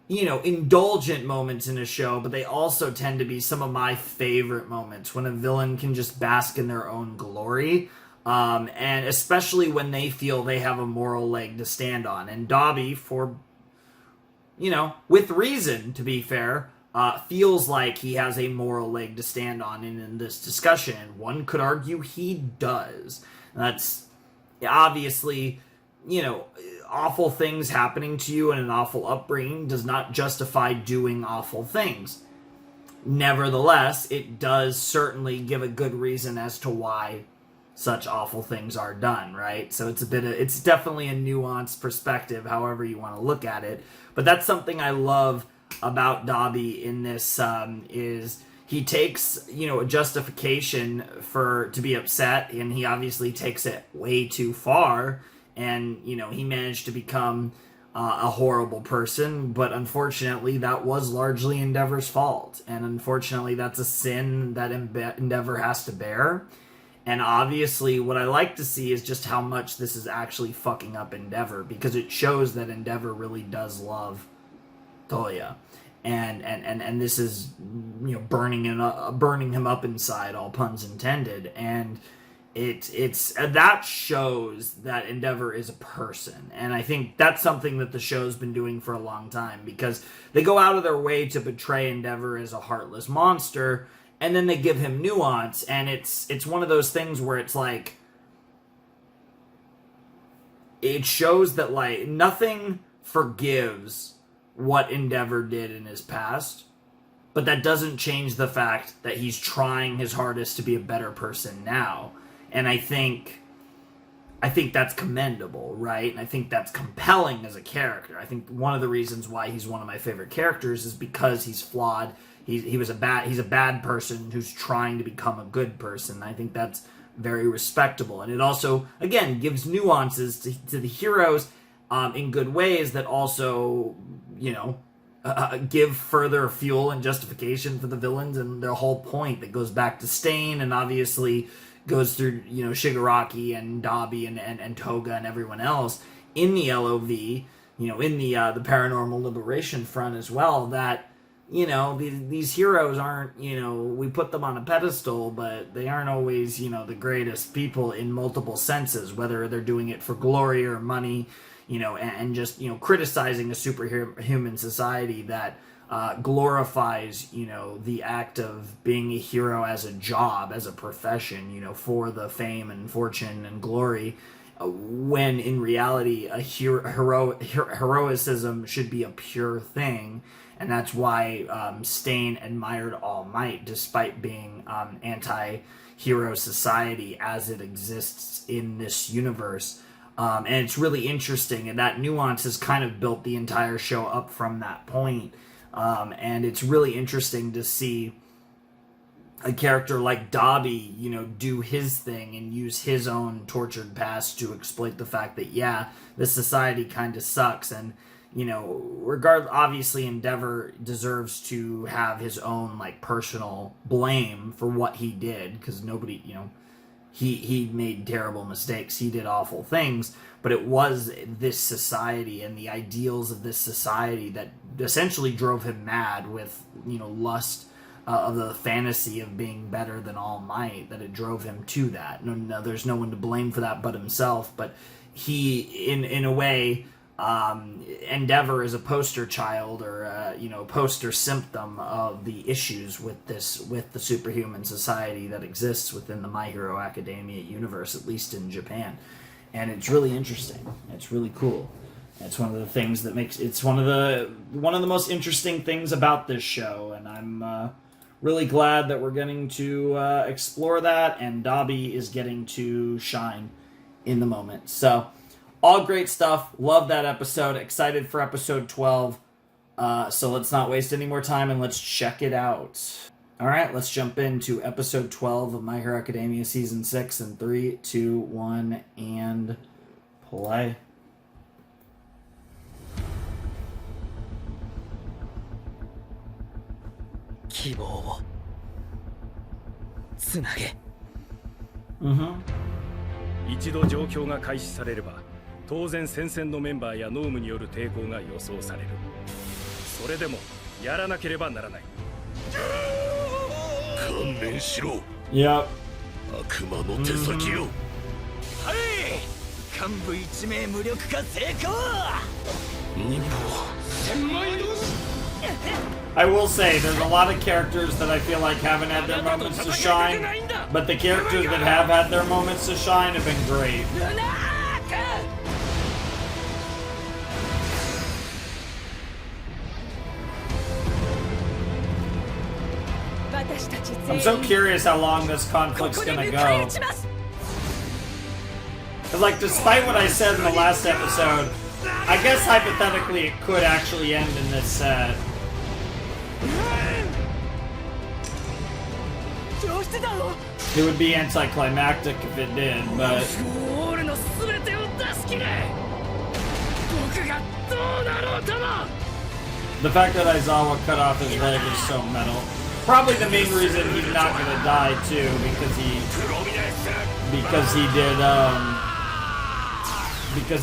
you know, indulgent moments in a show, but they also tend to be some of my favorite moments when a villain can just bask in their own glory. And especially when they feel they have a moral leg to stand on. And Dabi, for, you know, with reason, to be fair, feels like he has a moral leg to stand on in this discussion. And one could argue he does. That's obviously, you know, awful things happening to you and an awful upbringing does not justify doing awful things. Nevertheless, it does certainly give a good reason as to why such awful things are done, right? So it's definitely a nuanced perspective, however you want to look at it. But that's something I love about Dabi in this, is he takes, you know, a justification to be upset, and he obviously takes it way too far, and, you know, he managed to become a horrible person, but unfortunately that was largely Endeavor's fault, and unfortunately that's a sin that Endeavor has to bear. And obviously what I like to see is just how much this is actually fucking up Endeavor, because it shows that Endeavor really does love Toya. And this is, you know, burning him up inside, all puns intended. And it's that shows that Endeavor is a person. And I think that's something that the show's been doing for a long time, because they go out of their way to portray Endeavor as a heartless monster, and then they give him nuance, and it's one of those things where it's like, it shows that, like, nothing forgives what Endeavor did in his past, but that doesn't change the fact that he's trying his hardest to be a better person now. And I think that's commendable, right? And I think that's compelling as a character. I think one of the reasons why he's one of my favorite characters is because he's flawed. He's a bad person who's trying to become a good person. I think that's very respectable. And it also, again, gives nuances to the heroes in good ways that also, you know, give further fuel and justification for the villains and their whole point that goes back to Stain and obviously goes through, you know, Shigaraki and Dabi and Toga and everyone else in the LOV, you know, in the Paranormal Liberation Front as well, that, you know, these heroes aren't, you know, we put them on a pedestal, but they aren't always, you know, the greatest people in multiple senses, whether they're doing it for glory or money, you know, and just, you know, criticizing a superhuman society that glorifies, you know, the act of being a hero as a job, as a profession, you know, for the fame and fortune and glory, when in reality a heroicism should be a pure thing. And that's why Stain admired All Might, despite being anti-hero society as it exists in this universe. And it's really interesting, and that nuance has kind of built the entire show up from that point. And it's really interesting to see a character like Dabi, you know, do his thing and use his own tortured past to exploit the fact that, yeah, this society kind of sucks. And, you know, obviously Endeavor deserves to have his own, like, personal blame for what he did, because nobody, you know, he made terrible mistakes, he did awful things, but it was this society and the ideals of this society that essentially drove him mad with, you know, lust of the fantasy of being better than All Might, that it drove him to that. No, there's no one to blame for that but himself, but he, in a way, Endeavor is a poster child or you know, poster symptom of the issues with the superhuman society that exists within the My Hero Academia universe, at least in Japan. And it's really interesting. It's really cool. It's one of the things that makes it's one of the most interesting things about this show, and I'm really glad that we're getting to explore that, and Dabi is getting to shine in the moment. So, all great stuff. Love that episode. Excited for episode 12. So let's not waste any more time and let's check it out. All right, let's jump into episode 12 of My Hero Academia Season 6 in 3, 2, 1, and play. Mm-hmm. 一度状況が開始されれば、当然戦線のメンバーやノームによる抵抗が予想される。それでもやらなければならない。観念しろ。Yep. 悪魔の手先よ。はい。幹部1名無力化成功。二歩。千枚同士。 I will say, there's a lot of characters that I feel like haven't had their moments to shine, but the characters that have had their moments to shine have been great. I'm so curious how long this conflict's gonna go. Cause like, despite what I said in the last episode, I guess hypothetically it could actually end in this set. It would be anticlimactic if it did, but... The fact that Aizawa cut off his leg is so metal. Probably the main reason he's not gonna die too, because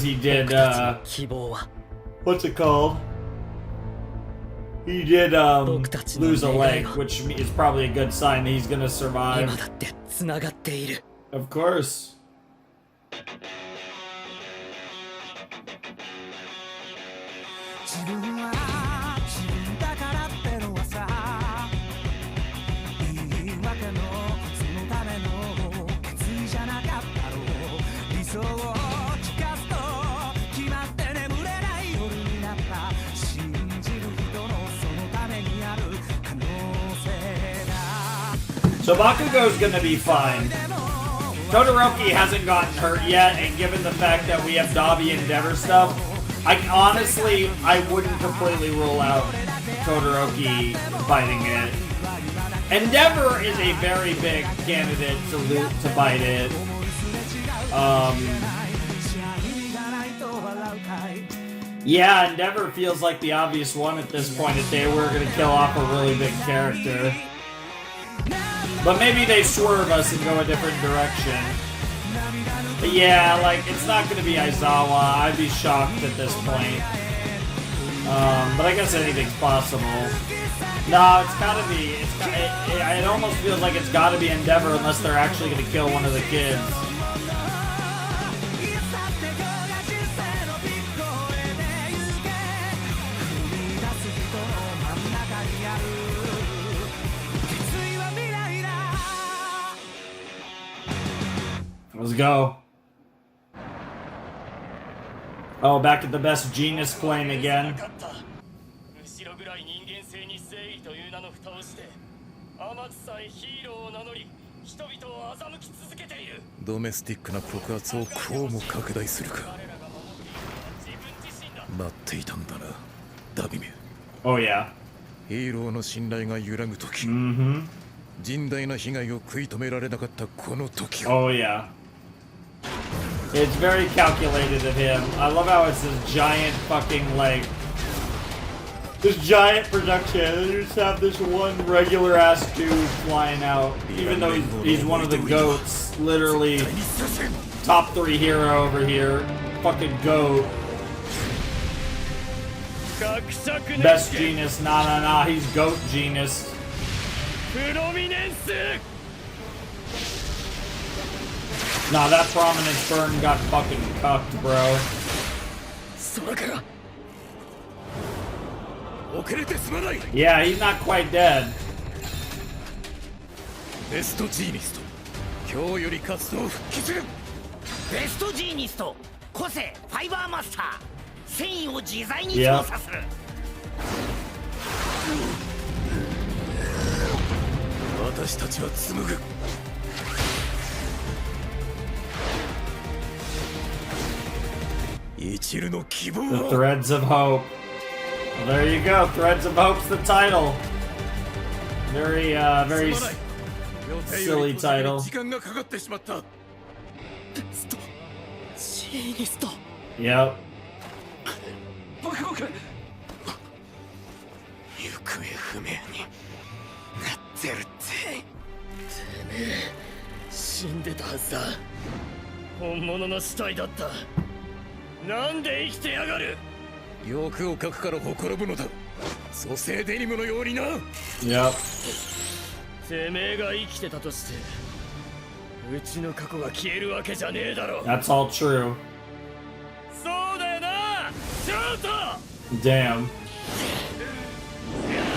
he did, what's it called? He did lose a leg, which is probably a good sign that he's gonna survive. Of course. So Bakugo's gonna be fine. Todoroki hasn't gotten hurt yet, and given the fact that we have Dabi and Endeavor stuff, I wouldn't completely rule out Todoroki fighting it. Endeavor is a very big candidate to fight it. Yeah, Endeavor feels like the obvious one at this point if they were going to kill off a really big character. But maybe they swerve us and go a different direction. But yeah, like, it's not going to be Aizawa. I'd be shocked at this point. But I guess anything's possible. No, it's gotta be. It almost feels like it's gotta be Endeavor unless they're actually going to kill one of the kids. Let's go. Oh, back at the best genius plane again. Oh yeah. Oh yeah. It's very calculated of him. I love how it's this giant fucking, like, this giant production, and you just have this one regular ass dude flying out, even though he's one of the goats. Literally, top 3 hero over here. Fucking goat. Best genius, nah, he's goat genius. Nah, that prominence burn got fucking cucked, bro. Yeah, he's not quite dead. Yep. The Threads of Hope. Well, there you go. Threads of Hope's the title. Very silly title. Yep. Yep. That's all true. Damn.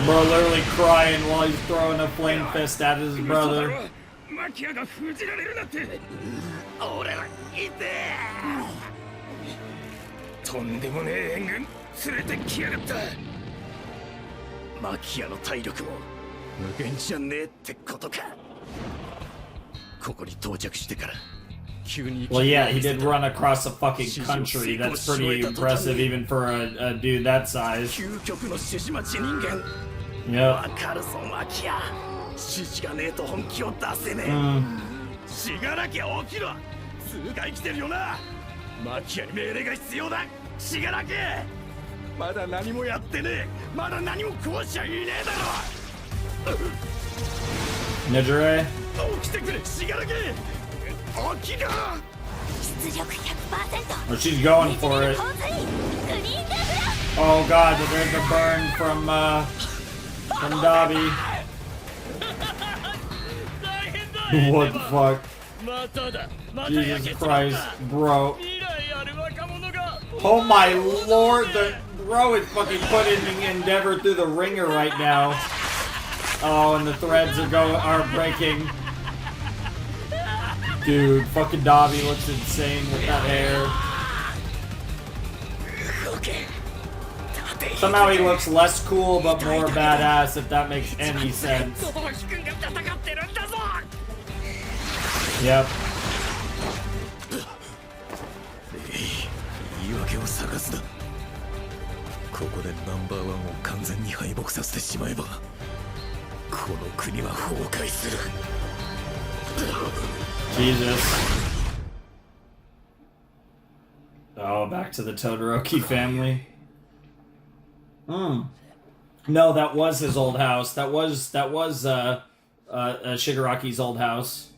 Bro literally crying while he's throwing a flame fist at his brother. Well, yeah, he did run across a fucking country. That's pretty impressive even for a dude that size. Yep. Nijire? Oh, she's going for it. Oh god, there's a burn from Dabi. What the fuck? Jesus Christ, bro. Oh my lord, the bro is fucking putting Endeavor through the ringer right now. Oh, and the threads are breaking. Dude, fucking Dabi looks insane with that hair. Somehow he looks less cool but more badass, if that makes any sense. Yep. 言い訳を探すな。ここでナンバーワンを完全に敗北させてしまえば、この国は崩壊する。Jesus. Oh, back to the Todoroki family. No, that was his old house. That was Shigaraki's old house.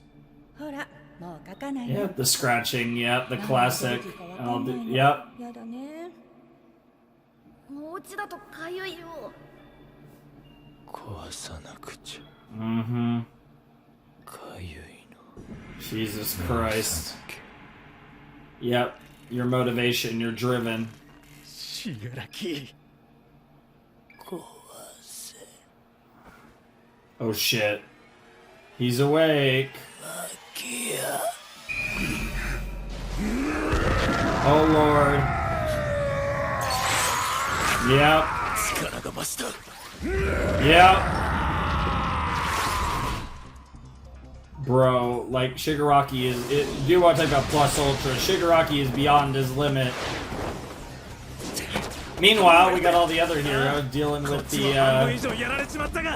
Yeah, the scratching. Yep, the classic. Yep. お家だとかゆいよ。壊さなくちゃ。Mm-hmm. かゆいの。 Jesus Christ. Yep, your motivation, you're driven. しがらき。壊せ。 Oh shit. He's awake. Oh lord. Yep. Yep. Bro, like Shigaraki is. Do want to talk about plus ultra? Shigaraki is beyond his limit. Meanwhile, we got all the other heroes dealing with the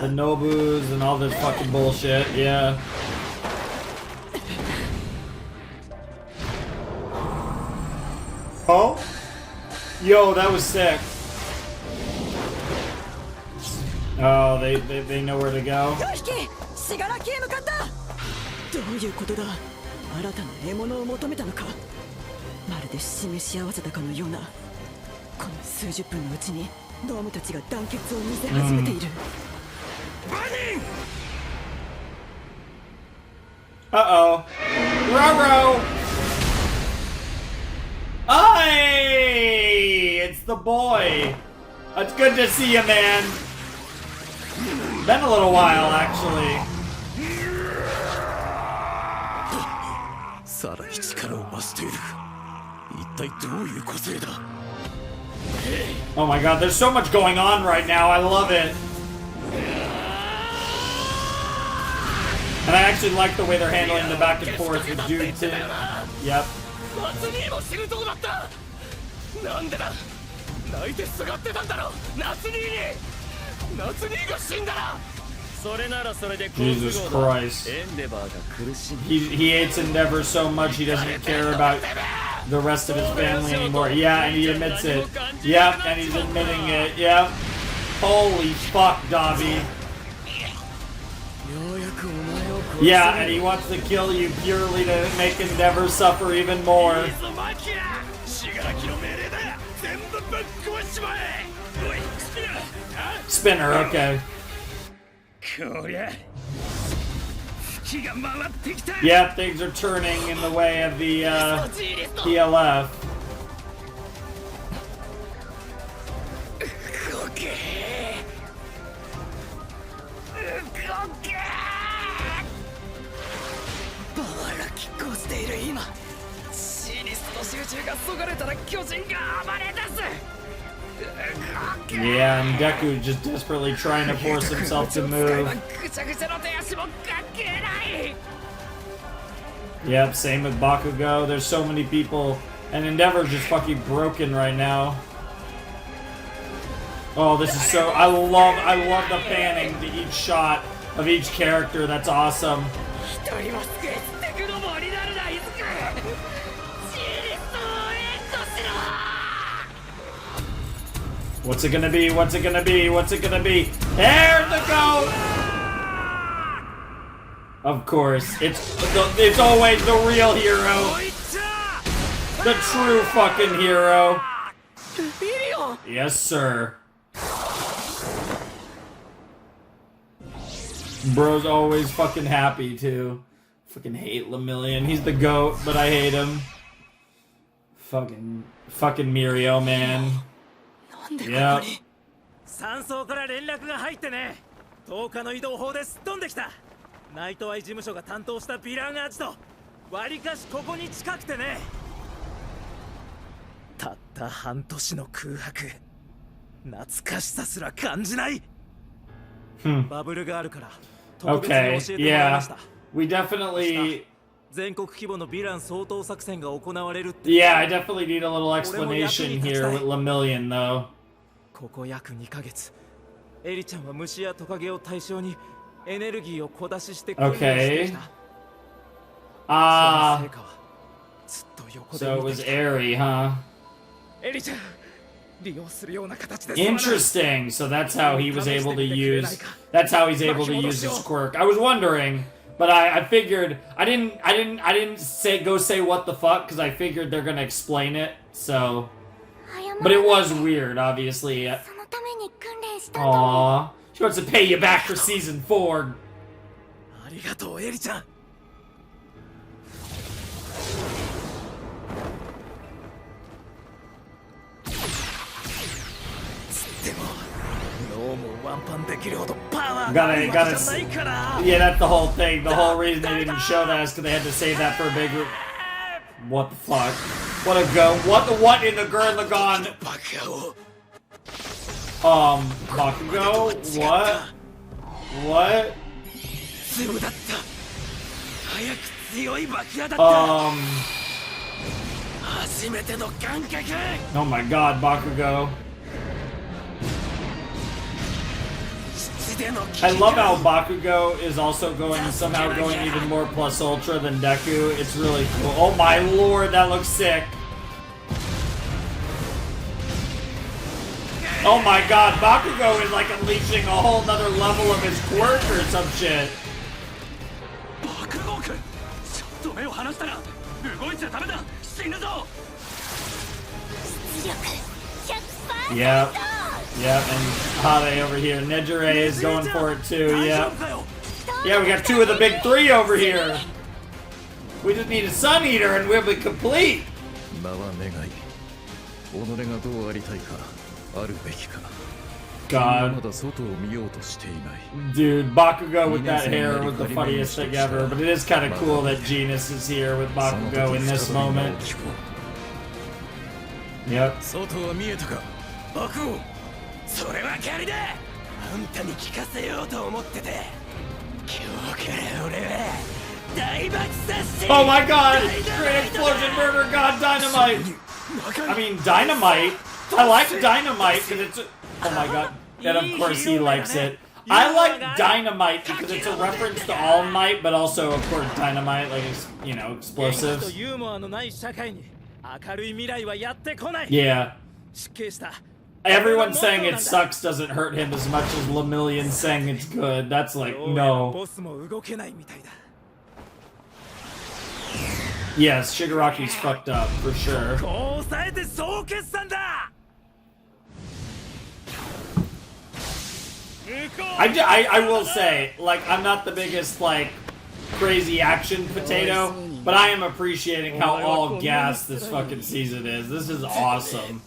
Nobus and all this fucking bullshit. Yeah. Oh? Yo, that was sick. Oh, they know where to go. 信楽へ向かった。どういうことだ。新たな獲物を求めたのか。まるで示し合わせたかのような。この数十分のうちにドームたちが団結を見せ始めている。Uh-oh. Roro! Hey! It's the boy! It's good to see you, man. Been a little while, actually. さらに力を増している。一体どういう個性だ。 Oh my god, there's so much going on right now. I love it. And I actually like the way they're handling the back and forth with Dude too. Yep. なんでだ。泣いてすがってたんだろ。夏兄に。夏兄が死んだら。それならそれで Jesus Christ. He hates Endeavor so much he doesn't care about the rest of his family anymore. Yeah, and he admits it. Yep, and he's admitting it. Yep. Holy fuck, Dabi. Yeah, and he wants to kill you purely to make Endeavor suffer even more. Spinner, okay. Yeah, things are turning in the way of the PLF. Yeah, and Deku's just desperately trying to force himself to move. Yep, same with Bakugo. There's so many people, and Endeavor's just fucking broken right now. Oh, this is so. I love the panning to each shot of each character. That's awesome. What's it gonna be? What's it gonna be? What's it gonna be? There's the goat! Of course, it's always the real hero. The true fucking hero. Yes, sir. Bro's always fucking happy too. Fucking hate Lemillion. He's the goat, but I hate him. Fucking Mirio, man. Yeah. 山荘から連絡が入ってね。10日の移動法ですっ飛んできた。ナイトアイ事務所が担当したヴィランアジト。割かしここに近くてね。たった半年の空白。懐かしさすら感じない。バブルがあるから。 Okay, yeah. We definitely Yeah, I definitely need a little explanation here with Lemillion, though. ここ約2ヶ月エリちゃんは虫やトカゲを対象にエネルギーを小出しして訓練してきた。Ah, その成果はずっと横で so it 見 was てきた。 airy, huh? エリちゃん利用するような形で Interesting. So that's how he was able to use. That's how he's able to use his quirk. I was wondering, but I figured I didn't say what the fuck because I figured they're gonna explain it. So, but it was weird, obviously. そのために訓練したと。 Aww, she wants to pay you back for season 4. ありがとうエリちゃん。でも脳もワンパンできるほどパワーがあるわけじゃないから。 Yeah, that's the whole thing. The whole reason they didn't show that is because they had to save that for a big. What the fuck? What a go? What in the Gurren Lagann? Bakugo? What? What? Oh my god, Bakugo. I love how Bakugo is also somehow going even more plus ultra than Deku. It's really cool. Oh my lord, that looks sick. Oh my god, Bakugo is like unleashing a whole nother level of his quirk or some shit. Yep. Yep, and Hade over here. Nejire is going for it too, yep. Yeah, we got 2 of the big 3 over here. We just need a Sun Eater and we'll be complete. God. Dude, Bakugo with that hair was the funniest thing ever, but it is kind of cool that Genus is here with Bakugo in this moment. Yep. そればかりだ。あんたに聞かせようと思ってて。今日から俺は大爆殺して。 Oh my god! Great explosion, murder, god, dynamite! I mean, dynamite? I like dynamite because it's. Oh my god. And of course he likes it. I like dynamite because it's a reference to All Might, but also, of course, dynamite, like, you know, explosives. Yeah. Everyone saying it sucks doesn't hurt him as much as Lemillion saying it's good. That's like, no. Yes, Shigaraki's fucked up, for sure. I will say, like, I'm not the biggest, like, crazy action potato, but I am appreciating how all gas this fucking season is. This is awesome.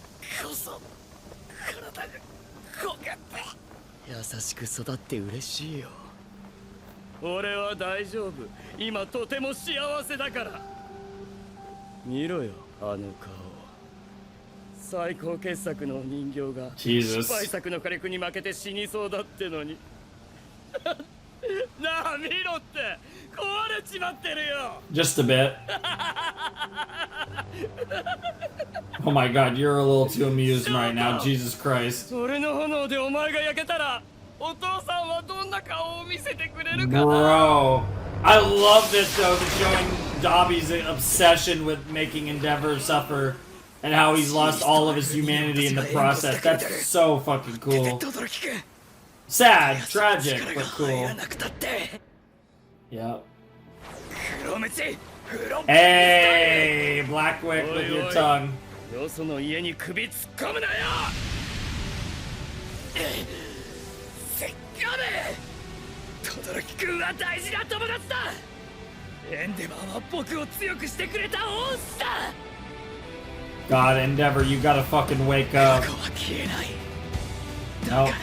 優しく育って嬉しいよ。俺は大丈夫。今とても幸せだから。見ろよ、あの顔。最高傑作の人形が失敗作の火力に負けて死にそうだってのに。なあ見ろって壊れちまってるよ。 Just a bit. Oh my god, you're a little too amused right now. Jesus Christ. 俺の炎でお前が焼けたらお父さんはどんな顔を見せてくれるかな。 Bro, I love this though, showing Dabi's obsession with making Endeavor suffer and how he's lost all of his humanity in the process. That's so fucking cool. Sad, tragic, but cool. Yep. Hey, Blackwick with your tongue. よその家に首突っ込むなよ。せっかめ。轟君は大事な友達だ。エンデバーは僕を強くしてくれた恩師だ。 God, Endeavor, you gotta fucking wake up. Nope.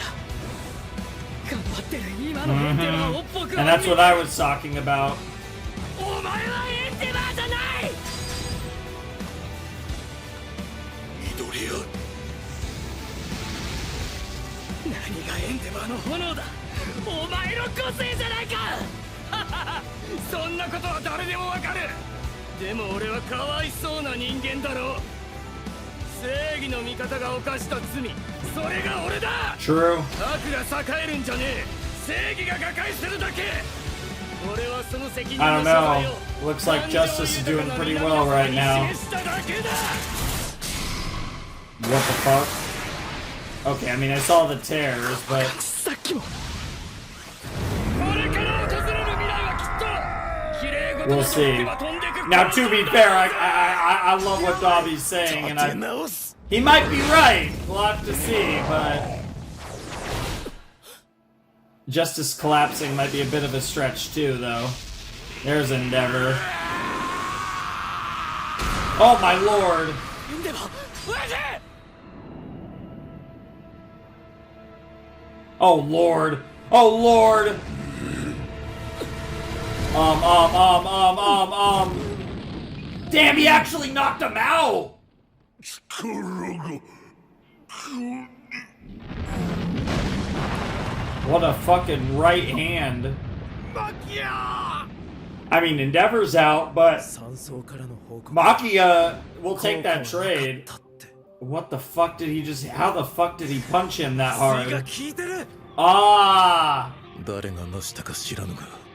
And that's what I was talking about. そんなことは誰でもわかる。でも俺はかわいそうな人間だろう。正義の味方が犯した罪、それが俺だ。 True. 悪が栄えるんじゃねえ、正義が瓦解するだけ。俺はその責任 I の don't 所在 know. を Looks like Justice is doing pretty well right now. What the fuck? Okay, I mean, I saw the tears, but... We'll see. Now, to be fair, I love what Dabi's saying, and he might be right. We'll have to see, but... Justice collapsing might be a bit of a stretch, too, though. There's Endeavor. Oh, my lord! Oh, lord! Oh, lord! Damn, he actually knocked him out! What a fucking right hand. I mean, Endeavor's out, but Makia will take that trade. What the fuck did he just... How the fuck did he punch him that hard? Ah!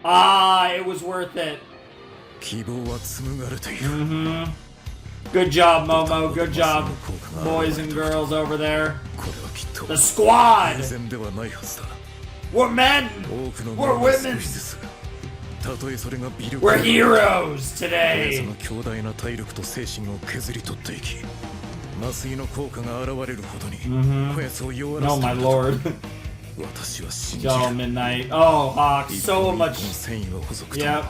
Ah, it was worth it. Mm-hmm. Good job, Momo. Good job, boys and girls over there. The squad! We're men! We're women! We're heroes today! Mm-hmm. Oh my lord. Oh, Midnight. Oh, Hawk. So much. Yep.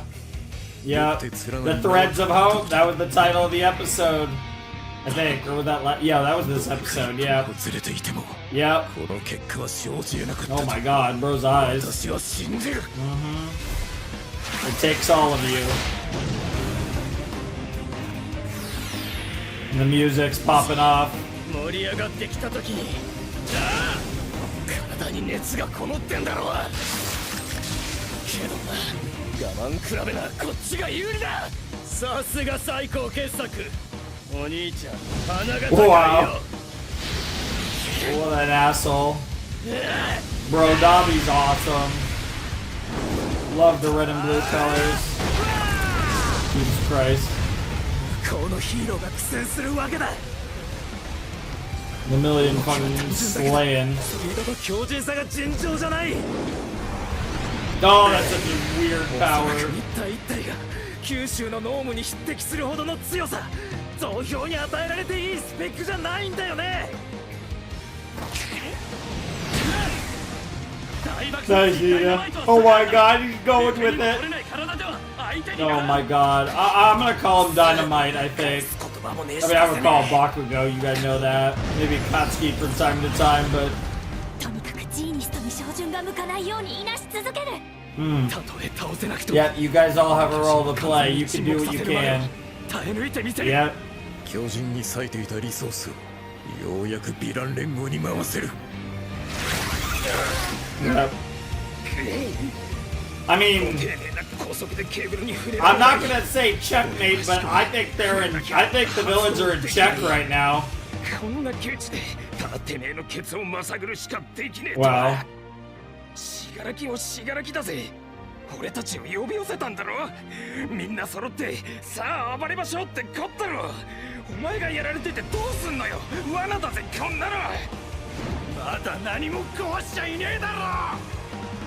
Yep. The Threads of Hope. That was the title of the episode. I think. Or was that yeah, that was this episode. Yeah. Yep. Oh my god, bro's eyes. Mm-hmm. It takes all of you. And the music's popping off. 体に熱がこもってんだろう。けどな、我慢比べな、こっちが有利だ。さすが最高傑作。お兄ちゃん、鼻が高いよ。Wow. What an asshole. Bro, Dabi's awesome. Love the red and blue colors. Jesus Christ. このヒーローが苦戦するわけだ。 The million fucking slaying. Oh, that's such a weird power. 九州のノームに匹敵するほどの強さ。投票に与えられていいスペックじゃないんだよね。Nice, yeah. Oh my god, he's going with it. Oh my god. I'm gonna call him Dynamite, I think. I mean, I would call him Bakugo, you guys know that. Maybe Katsuki from time to time, but... Yeah, you guys all have a role to play. You can do what you can. Yeah. 巨人に割いていたリソースをようやくヴィラン連合に回せる。 Yep. I mean, I'm not gonna say checkmate, but I think they're in. I think the villains are in check right now. Wow. 死柄木を死柄木だぜ。俺たちを呼び寄せたんだろ。みんな揃ってさあ暴れましょうってこったろ。お前がやられててどうすんのよ。罠だぜこんなの。まだ何も壊しちゃいねえだろ。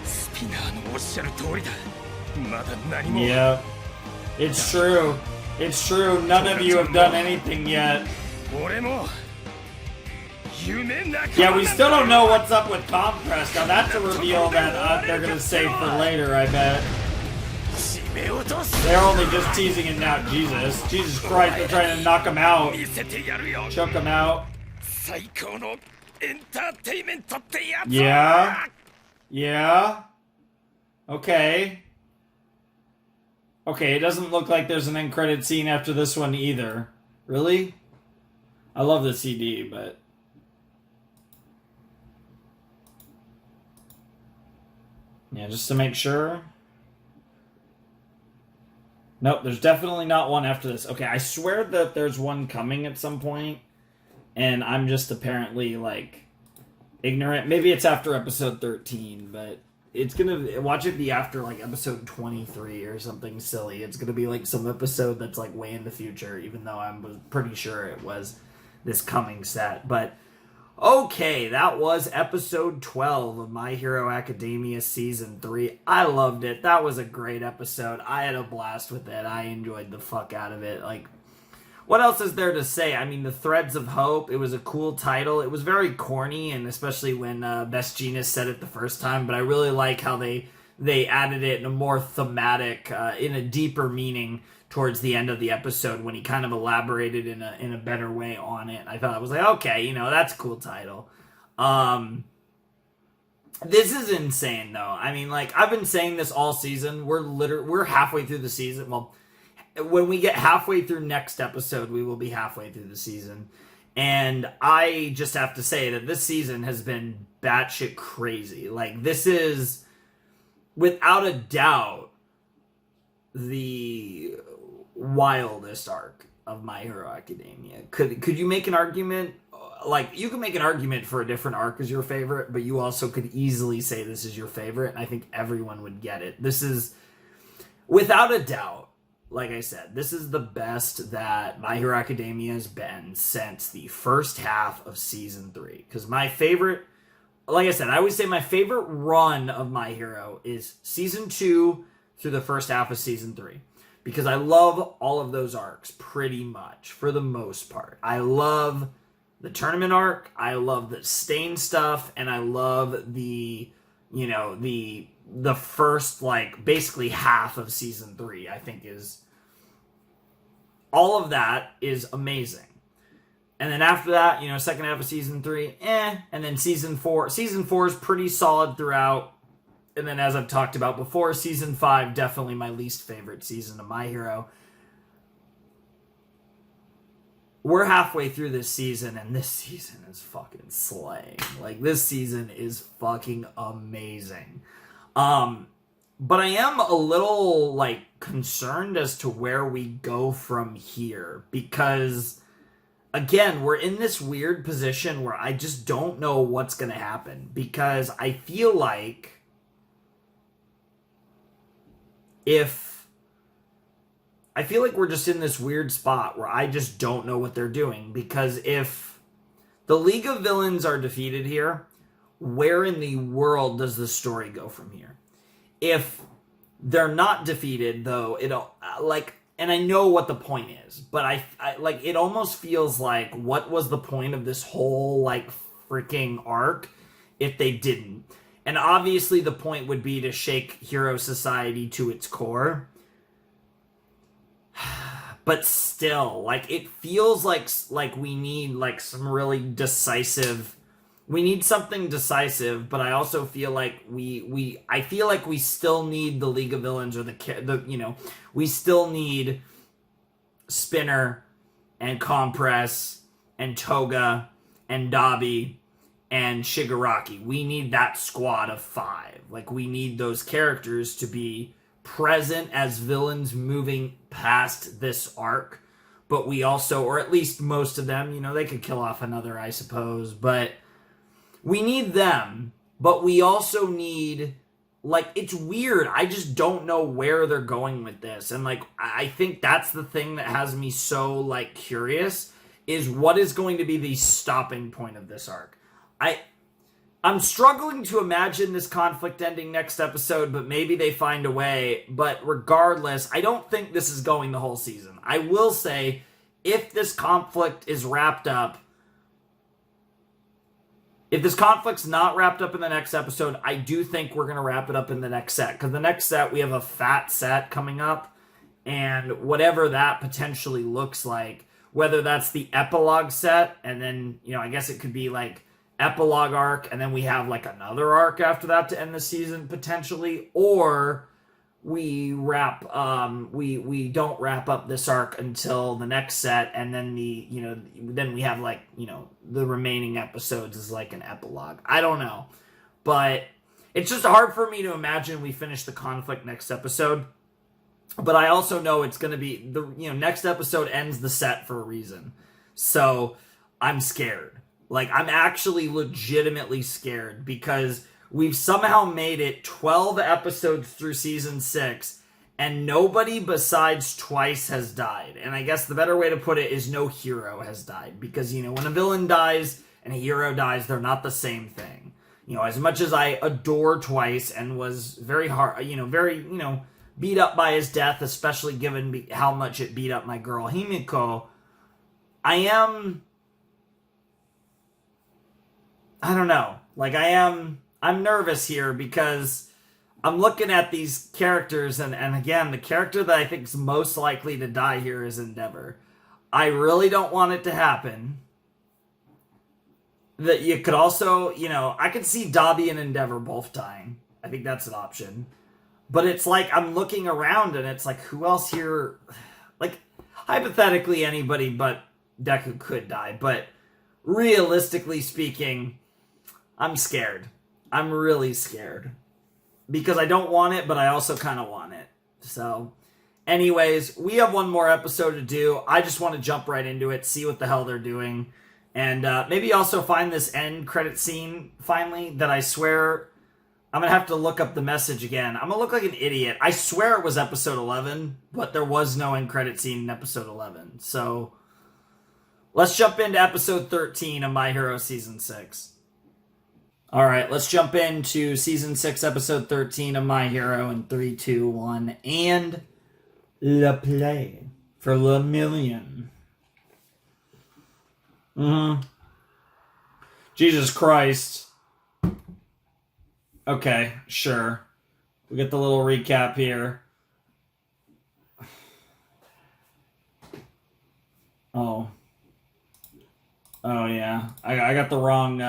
スピナーのおっしゃる通りだ。まだ何も。 Yeah, it's true. It's true. None of you have done anything yet. 俺も。 Yeah, we still don't know what's up with Compress. Now that's a reveal that they're gonna save for later, I bet. They're only just teasing it now. Jesus Christ, they're trying to knock him out. Choke him out. Yeah. Yeah. Okay. Okay, it doesn't look like there's an end credit scene after this one either. Really? I love the CD, but... Yeah, just to make sure. Nope, there's definitely not one after this. Okay, I swear that there's one coming at some point, and I'm just apparently, like, ignorant. Maybe it's after episode 13, but it's gonna... Watch it be after, like, episode 23 or something silly. It's gonna be, like, some episode that's, like, way in the future, even though I'm pretty sure it was this coming set. But... okay, that was episode 12 of My Hero Academia Season 3. I loved it. That was a great episode. I had a blast with it. I enjoyed the fuck out of it. Like, what else is there to say? I mean, the Threads of Hope, it was a cool title. It was very corny, and especially when Best Genius said it the first time, but I really like how they added it in a more thematic, in a deeper meaning towards the end of the episode when he kind of elaborated in a better way on it. I thought it was like, okay, you know, that's a cool title. This is insane though. I mean, like, I've been saying this all season. We're halfway through the season. Well, when we get halfway through next episode, we will be halfway through the season. And I just have to say that this season has been batshit crazy. Like, this is, without a doubt, the wildest arc of My Hero Academia. Could you make an argument? Like, you can make an argument for a different arc as your favorite, but you also could easily say this is your favorite, and I think everyone would get it. This is, without a doubt, like I said, this is the best that My Hero Academia has been since the first half of Season 3. Because my favorite, like I said, I always say my favorite run of My Hero is Season 2 through the first half of Season 3. Because I love all of those arcs, pretty much, for the most part. I love the tournament arc, I love the Stain stuff, and I love the, you know, the first, like, basically half of Season 3, I think is... all of that is amazing. And then after that, you know, second half of Season 3, and then Season 4. Season 4 is pretty solid throughout. And then, as I've talked about before, Season 5, definitely my least favorite season of My Hero. We're halfway through this season, and this season is fucking slaying. Like, this season is fucking amazing. But I am a little, like, concerned as to where we go from here. Because, again, we're in this weird position where I just don't know what's going to happen. Because I feel like... I feel like we're just in this weird spot where I just don't know what they're doing, because if the League of Villains are defeated here, where in the world does the story go from here? If they're not defeated, though, it'll, like, and I know what the point is, but I like, it almost feels like, what was the point of this whole, like, freaking arc if they didn't? And obviously the point would be to shake Hero Society to its core. But still, like, it feels like we need, like, some really decisive... we need something decisive, but I also feel like I feel like we still need the League of Villains, or the you know, we still need Spinner and Compress and Toga and Dabi and Shigaraki. We need that squad of 5. Like, we need those characters to be present as villains moving past this arc. But we also, or at least most of them, you know, they could kill off another, I suppose, but we need them. But we also need, like, it's weird. I just don't know where they're going with this. And, like, I think that's the thing that has me so, like, curious, is what is going to be the stopping point of this arc. I'm struggling to imagine this conflict ending next episode, but maybe they find a way. But regardless, I don't think this is going the whole season. I will say, if this conflict is wrapped up, if this conflict's not wrapped up in the next episode, I do think we're going to wrap it up in the next set. Because the next set, we have a fat set coming up. And whatever that potentially looks like, whether that's the epilogue set, and then, you know, I guess it could be like epilogue arc, and then we have like another arc after that to end the season potentially, or we wrap we don't wrap up this arc until the next set, and then then we have, like, you know, the remaining episodes is like an epilogue. I don't know, but it's just hard for me to imagine we finish the conflict next episode. But I also know it's going to be next episode ends the set for a reason. So I'm scared. Like, I'm actually legitimately scared because we've somehow made it 12 episodes through season 6 and nobody besides Twice has died. And I guess the better way to put it is no hero has died, because when a villain dies and a hero dies, they're not the same thing. As much as I adore Twice and was very hard, beat up by his death, especially given how much it beat up my girl Himiko, I don't know. Like, I'm nervous here because I'm looking at these characters, and again, the character that I think is most likely to die here is Endeavor. I really don't want it to happen. That you could also, I could see Dabi and Endeavor both dying. I think that's an option. But it's like, I'm looking around and it's like, who else here? Like, hypothetically, anybody but Deku could die. But realistically speaking, I'm scared. I'm really scared. Because I don't want it, but I also kind of want it. So, anyways, we have one more episode to do. I just want to jump right into it, see what the hell they're doing. And maybe also find this end credit scene, finally, that I swear... I'm going to have to look up the message again. I'm going to look like an idiot. I swear it was episode 11, but there was no end credit scene in episode 11. So, let's jump into episode 13 of My Hero Season 6. Alright, let's jump into Season 6, episode 13 of My Hero in 3, 2, 1, and... Le play for Le Million. Jesus Christ. Okay, sure. We get the little recap here. Oh. Oh yeah. I got the wrong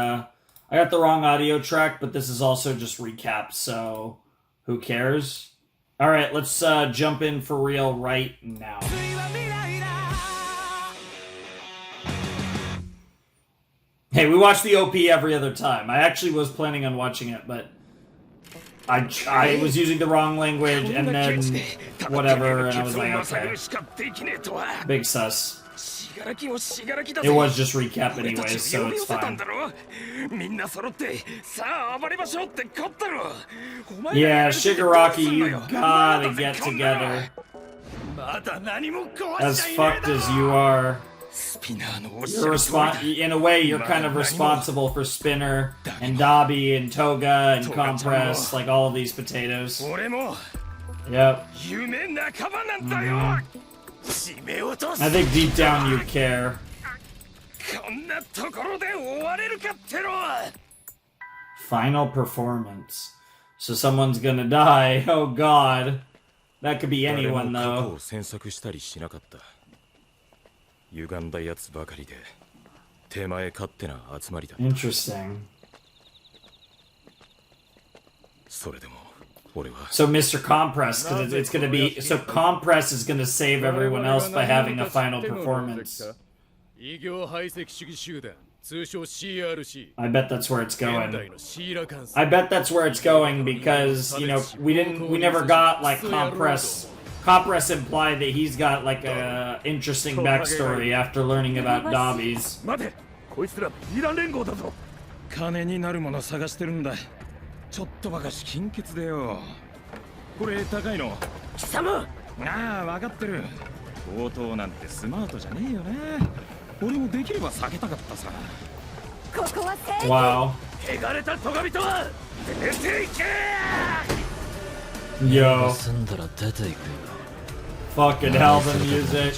audio track, but this is also just recap, so who cares? Alright, let's jump in for real right now. Hey, we watch the OP every other time. I actually was planning on watching it, but I was using the wrong language, and then whatever, and I was like, okay. Big sus. It was just recap anyways, so it's fine. Yeah, Shigaraki, you gotta get together. As fucked as you are. In a way, you're kind of responsible for Spinner and Dabi and Toga and Compress, like all of these potatoes. Yep. I think deep down you care. Final performance. So someone's gonna die. Oh god. That could be anyone though. Interesting. So Mr. Compress, because it's going to be... So Compress is going to save everyone else by having a final performance. I bet that's where it's going. I bet that's where it's going because, we never got, like, Compress. Compress implied that he's got, like, a interesting backstory after learning about Dabi's. ちょっとばかし金欠でよ。これ高いの。貴様。ああ、分かってる。強盗なんてスマートじゃねえよね。俺もできれば避けたかったさ。ここは正義。Wow. 汚れた咎人は出ていけ。Yo. 済んだら出ていくよ。Fucking hell, the music.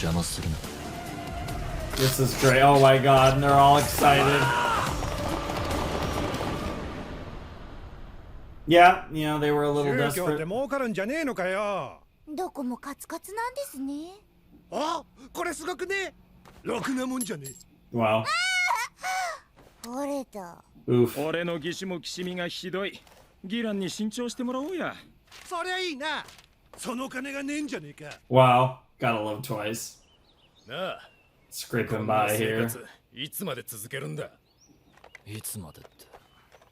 This is great. Oh my god, and they're all excited. Yeah, they were a little desperate. どこもカツカツなんですね。あ、これすごくね。ろくなもんじゃね。Wow. 折れた。Oof. 俺の義手もきしみがひどい。ギランに新調してもらおうや。そりゃいいな。その金がねえんじゃねえか。Wow, gotta love Twice. なあ。Scraping by here. いつまで続けるんだ。いつまでって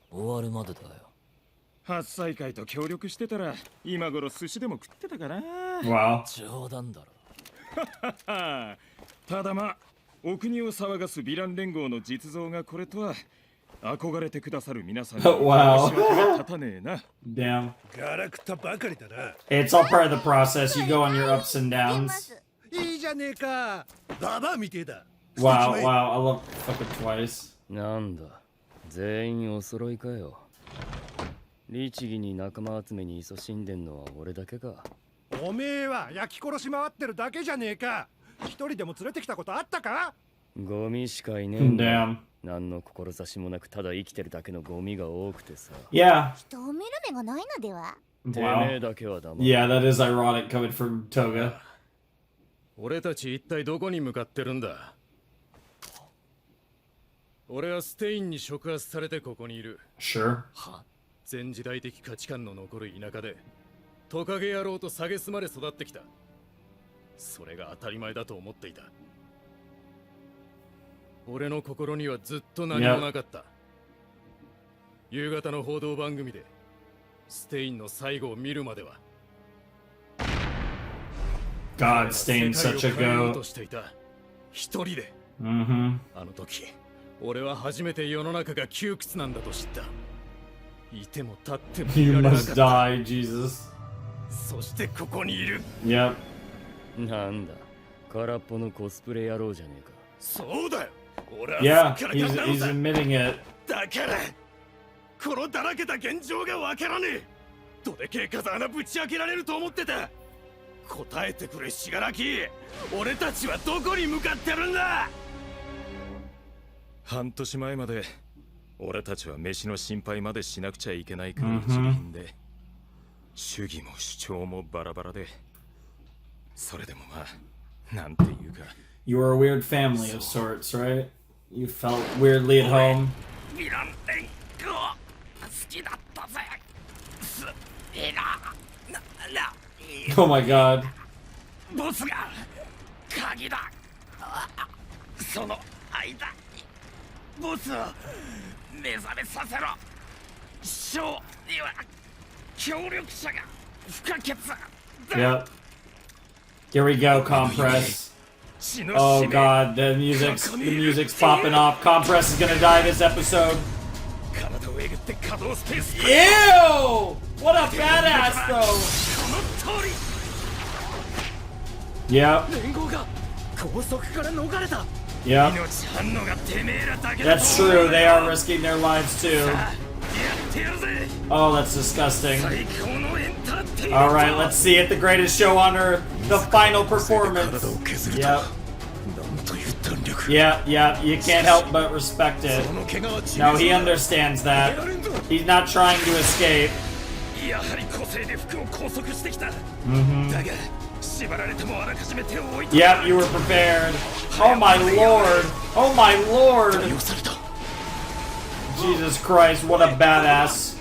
終わるまでだよ。初再会と協力してたら今頃寿司でも食ってたかな。Wow. 冗談だろ。ただまあお国を騒がすヴィラン連合の実像がこれとは憧れてくださる皆さんに Wow. 申し訳が立たねえな。Damn. ガラクタばかりだな。 It's all part of the process. You go on your ups and downs. いいじゃねえか。ババアみてえだ。 Wow, wow. I love fucking twice. なんだ、全員お揃いかよ。律儀に仲間集めに勤しんでんのは俺だけか。おめえは焼き殺し回ってるだけじゃねえか。一人でも連れてきたことあったか。ゴミしかいねえんだ。 Damn. 何の志もなくただ生きてるだけのゴミが多くてさ。 Yeah. 人を見る目がないのでは。てめえ Wow. だけは黙る。 Yeah, that is ironic coming from Toga. 俺たち一体どこに向かってるんだ。俺はステインに触発されてここにいる。 Sure. 前時代的価値観の残る田舎でトカゲ野郎と蔑まれ育ってきた。それが当たり前だと思っていた。俺の心にはずっと何もなかった。夕方の報道番組でステインの最後を見るまでは。 God, Stain's such a 世界を変えよう goat. としていた。一人で。 Mm-hmm. あの時俺は初めて世の中が窮屈なんだと知った。いても立っても You いられなか must った。 die, Jesus. そしてここにいる。 Yep. なんだ、空っぽのコスプレ野郎じゃねえか。そうだよ。俺は Yeah, すっから he's かんなの he's さ。 admitting it. だからこのだらけた現状がわからねえ。どでけえ風穴ぶち開けられると思ってた。答えてくれシガラキ。俺たちはどこに向かってるんだ。半年前まで俺たちは飯の心配までしなくちゃいけないくらい自分で、主義も主張もバラバラで、それでもまあなんていうか。 You were a weird family of sorts, right? You felt weirdly at home. ヴィラン連合好きだったぜ。すえな。Oh my god. ボスが鍵だ。その間にボスを目覚めさせろ。ショーには協力者が不可欠だ。 Yep. Here we go, Compress. Oh god, the music's popping off. Compress is gonna die this episode. Ew! What a badass though! Yep. Yep. That's true, they are risking their lives too. Oh, that's disgusting. Alright, let's see it. The greatest show on earth. The final performance. Yep. Yeah, you can't help but respect it. No, he understands that. He's not trying to escape. Yep, you were prepared. Oh my lord! Oh my lord! Jesus Christ, what a badass.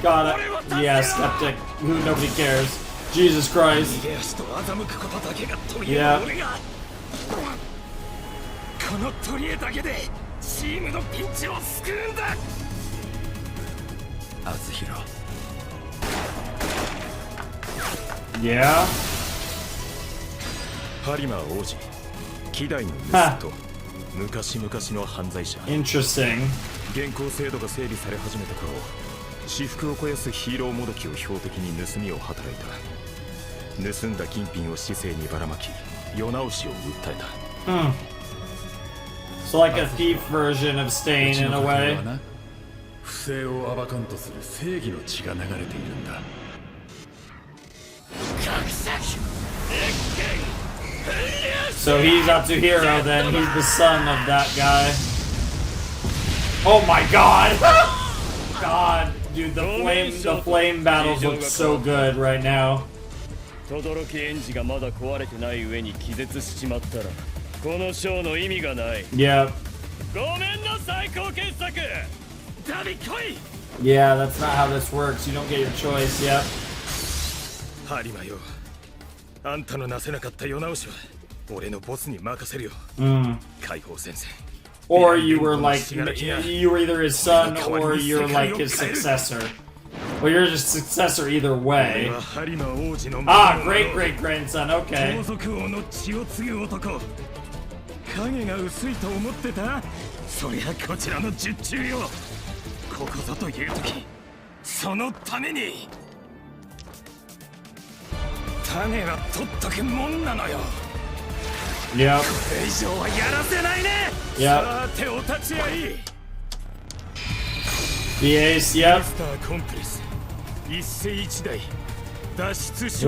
God, yeah, skeptic. Who nobody cares. Jesus Christ. Yeah. この取り柄だけでチームのピンチを救うんだ。アズヒロ。Yeah. ハリマー王子、希代の盗人、昔々の犯罪者。 Interesting. 現行制度が整備され始めた頃、私腹を肥やすヒーローもどきを標的に盗みを働いた。盗んだ金品を市政にばらまき、世直しを訴えた。So like a thief version of Stain in a way. 不正を暴かんとする正義の血が流れているんだ。 So he's Atsuhiro then. He's the son of that guy. Oh my god! God, dude, the flame battles look so good right now. 轟エンジがまだ壊れてない上に気絶しちまったらこのショーの意味がない。 Yep. ごめんなさい、後継作。ダビ来い。 Yeah, that's not how this works. You don't get your choice. Yep. ハリマよ、あんたのなせなかった世直しは俺のボスに任せるよ。解放戦線。 Or you were like, you were either his son or you're like his successor. Well, you're just successor either way. Ah, great-great-grandson, okay. 影が薄いと思ってた？そりゃこちらの術中よ。ここぞという時、そのために種は取っとくもんなのよ。Yep. これ以上はやらせないね。Yep. さてお立ち会い。The ace, yep.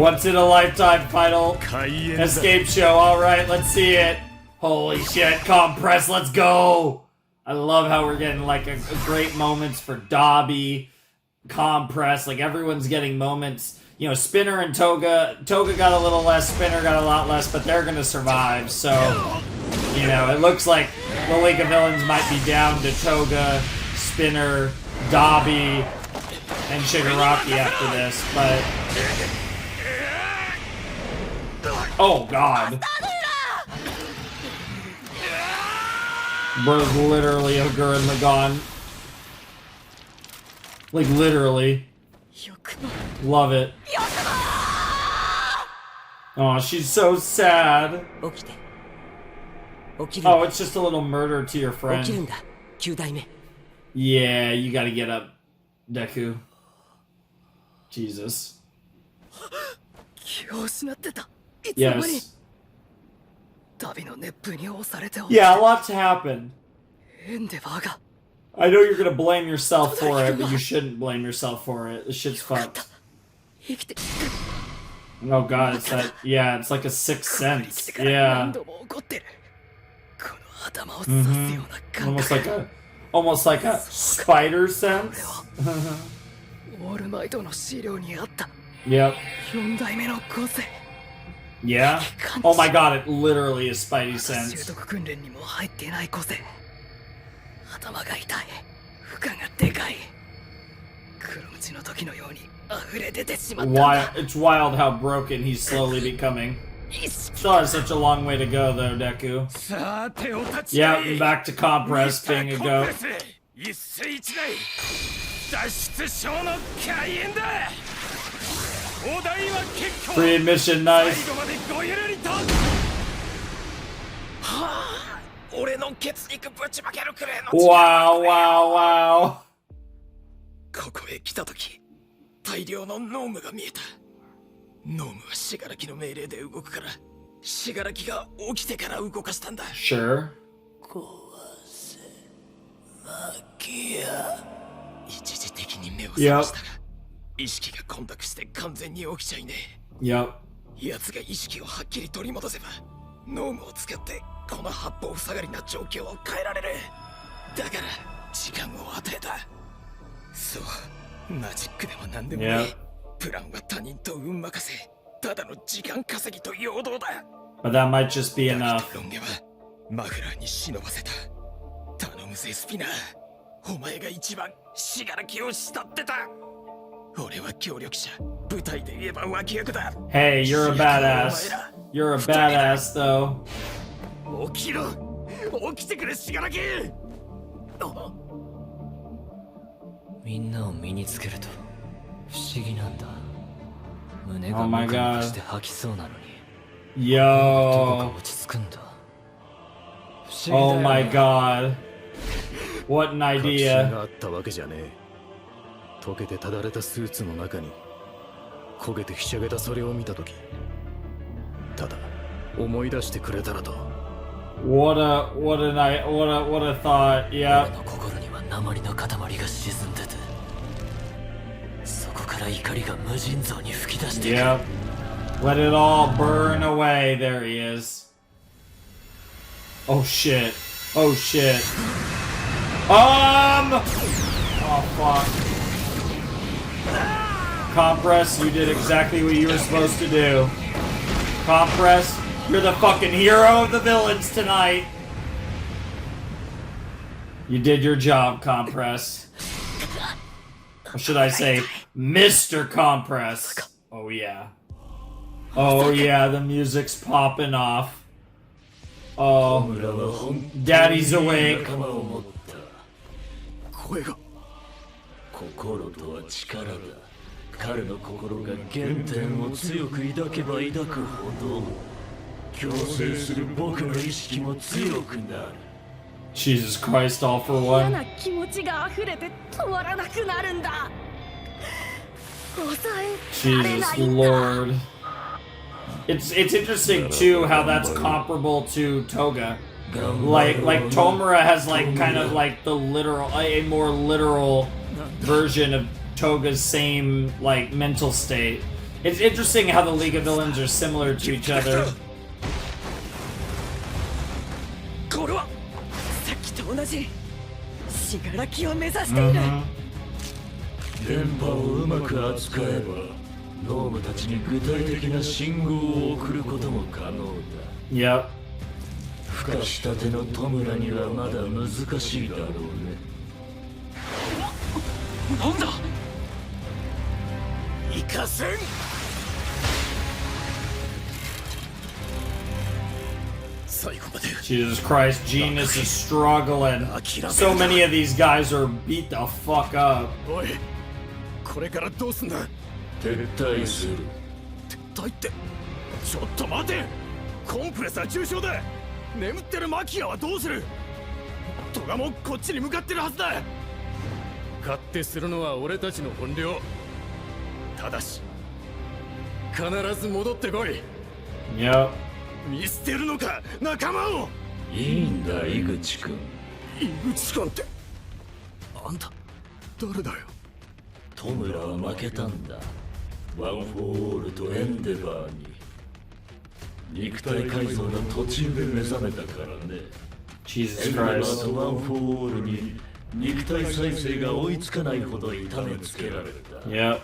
Once in a lifetime final escape show. Alright, let's see it. Holy shit, compress, let's go! I love how we're getting like a great moments for Dabi, compress, like everyone's getting moments. You know, Spinner and Toga got a little less, Spinner got a lot less, but they're gonna survive, so, you know, it looks like the League of Villains might be down to Toga, Spinner, Dabi, and Shigaraki after this, but... Oh, God. Bro's literally a Gurren Lagann. Like, literally. Love it. Oh, she's so sad. Oh, it's just a little murder to your friend. Yeah, you gotta get up, Deku. Jesus. Yes. Yeah, a lot's happened. I know you're gonna blame yourself for it, but you shouldn't blame yourself for it. This shit's fucked. Oh god, it's that. Yeah, it's like a sixth sense. Yeah. Almost like a spider sense. Yep. Yeah? Oh my god, it literally is Spidey sense. It's wild how broken he's slowly becoming. Still has such a long way to go though, Deku. Yeah, and back to compress being a goat. Free admission, nice. Wow, wow, wow. ここへ来たとき、大量のノームが見えた。ノームは死柄木の命令で動くから、死柄木が起きてから動かしたんだ。Sure. 一時的に目を覚ましたが、意識が混濁して完全に起きちゃいねえ。Yep. 奴が意識をはっきり取り戻せば、ノームを使ってこの八方塞がりな状況を変えられる。だから時間を与えた。そう、マジックでも何でもない。プランは他人と運任せ。ただの時間稼ぎと陽動だ。But that might just be enough. ロン毛はマフラーに忍ばせた。頼むぜスピナー。お前が一番死柄木を慕ってた。俺は協力者。舞台で言えば脇役だ。Hey, you're a badass. You're a badass though. 起きろ。起きてくれ死柄木。みんなを身につけると不思議なんだ。胸が Oh my ムカムカ god. して吐きそうなのに。 Yo. どこか落ち着くんだ。不思議だよ Oh my god. What an 確信 idea. があったわけじゃねえ。溶けてただれたスーツの中に焦げてひしゃげたそれを見たとき、ただ思い出してくれたらと。What a thought. Yeah. 俺の心には鉛の塊が沈んでて、そこから怒りが無尽蔵に吹き出している。 Yep. Let it all burn away. There he is. Oh shit. Oh shit. Oh fuck. Compress, you did exactly what you were supposed to do. Compress, you're the fucking hero of the villains tonight. You did your job, Compress. Or should I say, Mr. Compress? Oh yeah. Oh yeah, the music's popping off. Oh, Daddy's awake. 声が心とは力だ。彼の心が原点を強く抱けば抱くほど強制する僕の意識も強くなる。 Jesus Christ, all for 嫌 one. な気持ちが溢れて止まらなくなるんだ。抑えられな Jesus いんだ。 Lord. It's interesting too how that's comparable to Toga. Like Tomura has like kind of like the literal, a more literal version of Toga's same like mental state. It's interesting how the League of Villains are similar to each other. これはさっきと同じ信楽を目指している。電波をうまく扱えばノームたちに具体的な信号を送ることも可能だ。 Yep. 孵化したてのトムラにはまだ難しいだろうね。なんだ。行かせん。最後まで。 Jesus Christ, Genius is struggling. So many of these guys are beat the fuck up. おい、これからどうすんだ。撤退する。撤退って。ちょっと待て。コンプレッサー重傷だ。眠ってるマキアはどうする。トガもこっちに向かってるはずだ。勝手するのは俺たちの本領。ただし必ず戻ってこい。 Yep. 見捨てるのか仲間を。いいんだ井口君。井口君ってあんた誰だよ。トムラは負けたんだ。ワン・フォー・オールとエンデバーに。肉体改造の途中で目覚めたからね。 Jesus エンデバ Christ. ーとワン・フォー・オールに肉体再生が追いつかないほど痛めつけられた。 Yep.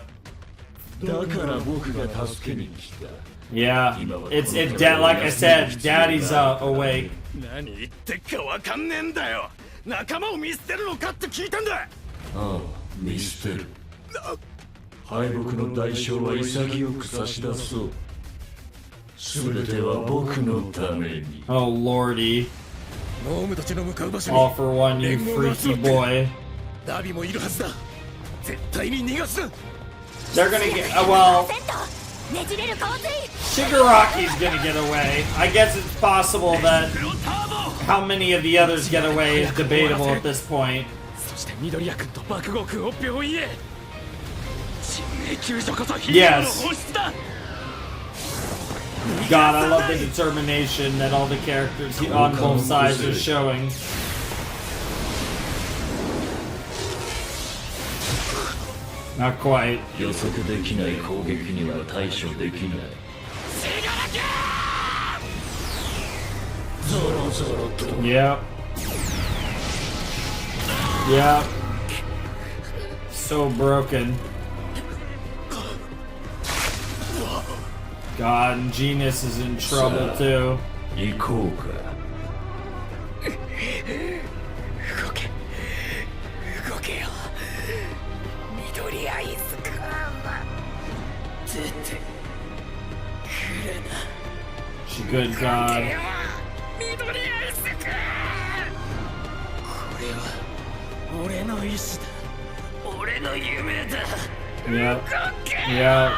だから僕が助けに来た。 Yeah. It's like I said, Daddy's awake. 何言ってっかわかんねえんだよ。仲間を見捨てるのかって聞いたんだ。ああ、見捨てる。敗北の代償は潔く差し出そう。全ては僕のために。 Oh lordy. ノームたちの向かう場所に All for one, you freaky boy. ダビもいるはずだ。絶対に逃がすな。 They're gonna get. Well, ねじれる洪水。 Shigaraki's gonna get away. I guess it's possible that how many of the others get away is debatable at this point. そして緑谷君と爆豪君を病院へ。人命救助こそヒーローの Yes. 本質だ。 God, I love the determination that all the characters on both sides are showing. Not quite. 予測できない攻撃には対処できない。ゾロゾロと。 Yep. Yep. So broken. God, and Genius is in trouble too. 行こうか。動け。動けよ。緑アイスか。出てくれな。 She good, God. 緑アイスか。これは俺の意志だ。俺の夢だ。 Yep. Yep.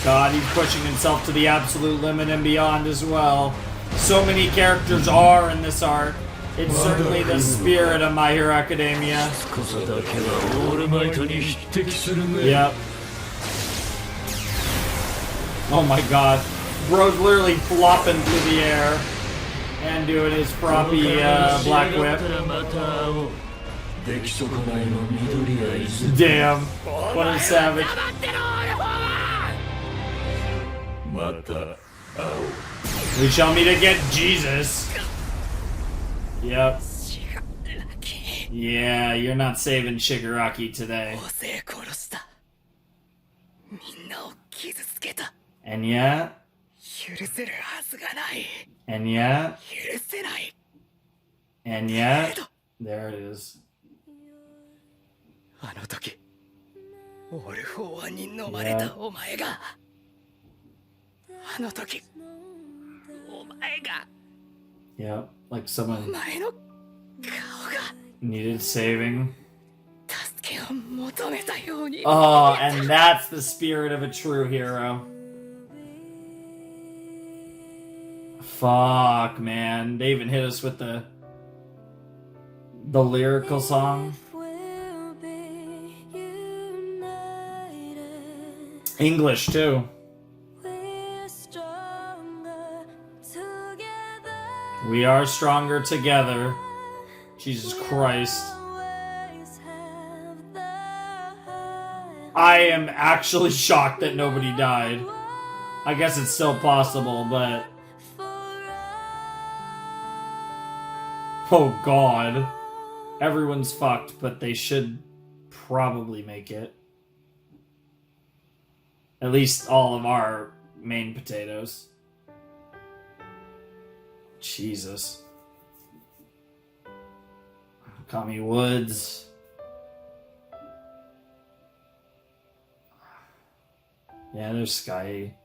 God, he's pushing himself to the absolute limit and beyond as well. So many characters are in this arc. It's certainly the spirit of My Hero Academia. 少さだけはオールマイトに匹敵するね。 Yep. Oh my god. Bro's literally flopping through the air and doing his floppy black whip. また会おう。出来損ないの緑アイス。 Damn. What a savage. また会おう。 We shall meet again, Jesus. Yep. Yeah, you're not saving Shigaraki today. 大勢殺した。みんなを傷つけた。 And yet, 許せるはずがない。 and yet, 許せない。 and yet, there it is. あの時、オール・フォー・ワンに飲まれたお前が。あの時、お前が。Yeah, like someone 前の顔が needed saving. 助けを求めたように Oh, and that's the spirit of a true hero. Fuck, man. They even hit us with the lyrical song. English, too. We are stronger together. Jesus Christ. I am actually shocked that nobody died. I guess it's still possible, but... Oh god. Everyone's fucked, but they should probably make it. At least all of our main potatoes. Jesus. Kami Woods. Yeah, there's Sky...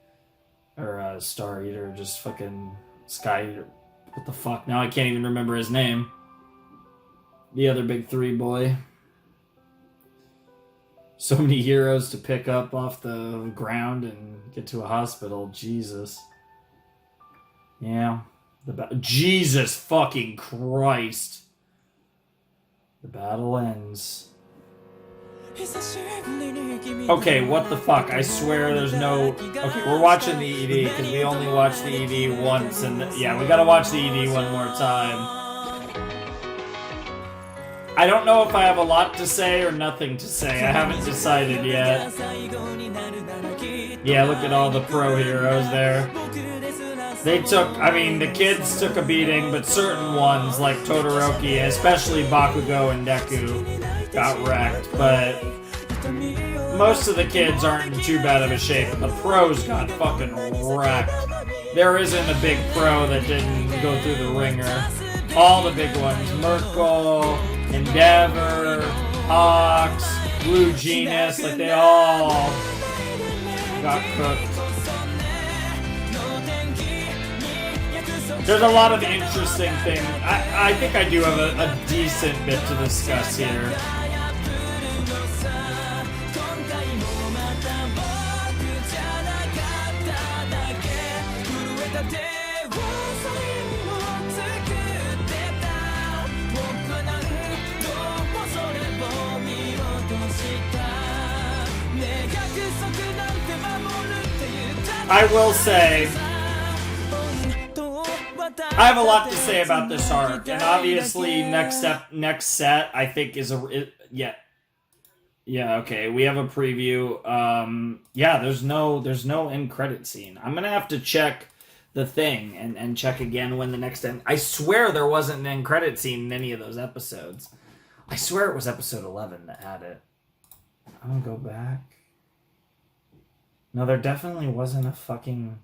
Or, Star Eater, just fucking... Sky Eater. What the fuck? Now I can't even remember his name. The other big three boy. So many heroes to pick up off the ground and get to a hospital. Jesus. Yeah. Jesus fucking Christ. The battle ends. Okay, what the fuck? I swear there's no... Okay, we're watching the ED, because we only watched the ED once, and... Yeah, we gotta watch the ED one more time. I don't know if I have a lot to say or nothing to say. I haven't decided yet. Yeah, look at all the pro heroes there. They took... I mean, the kids took a beating, but certain ones, like Todoroki, especially Bakugo and Deku, got wrecked, but... Most of the kids aren't in too bad of a shape, and the pros got fucking wrecked. There isn't a big pro that didn't go through the ringer. All the big ones, Merkle, Endeavor, Hawks, Blue Genius, like they all got cooked. There's a lot of interesting things. I think I do have a decent bit to discuss here. I will say, I have a lot to say about this arc, and obviously next set I think is yeah, okay, we have a preview. Yeah, there's no end credit scene. I'm gonna have to check the thing and check again when the next end. I swear there wasn't an end credit scene in any of those episodes. I swear it was episode 11 that had it. I'm gonna go back. No, there definitely wasn't a fucking...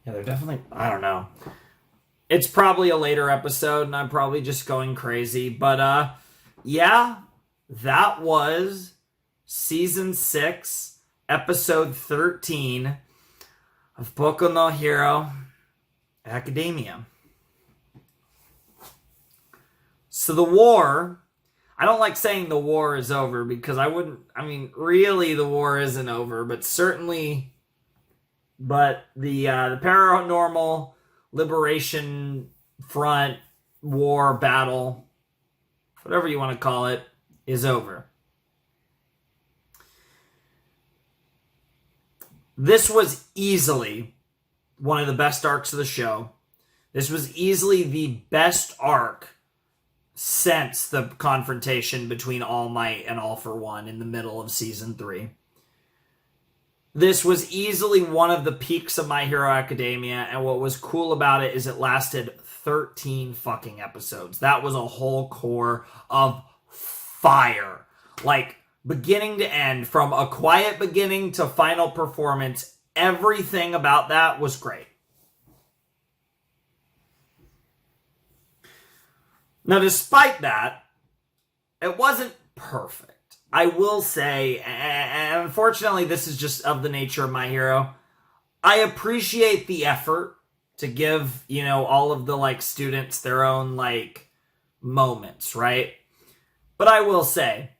Yeah, there definitely... I don't know. It's probably a later episode, and I'm probably just going crazy. But, yeah, that was Season 6, Episode 13 of Boku no Hero Academia. So the war... I don't like saying the war is over because I mean, really the war isn't over, but certainly, the Paranormal Liberation Front war battle, whatever you want to call it, is over. This was easily one of the best arcs of the show. This was easily the best arc since the confrontation between All Might and All for One in the middle of Season 3. This was easily one of the peaks of My Hero Academia, and what was cool about it is it lasted 13 fucking episodes. That was a whole core of fire. Like, beginning to end, from a quiet beginning to final performance, everything about that was great. Now, despite that, it wasn't perfect. I will say, and unfortunately this is just of the nature of My Hero, I appreciate the effort to give, you know, all of the, like, students their own, like, moments, right? But I will say,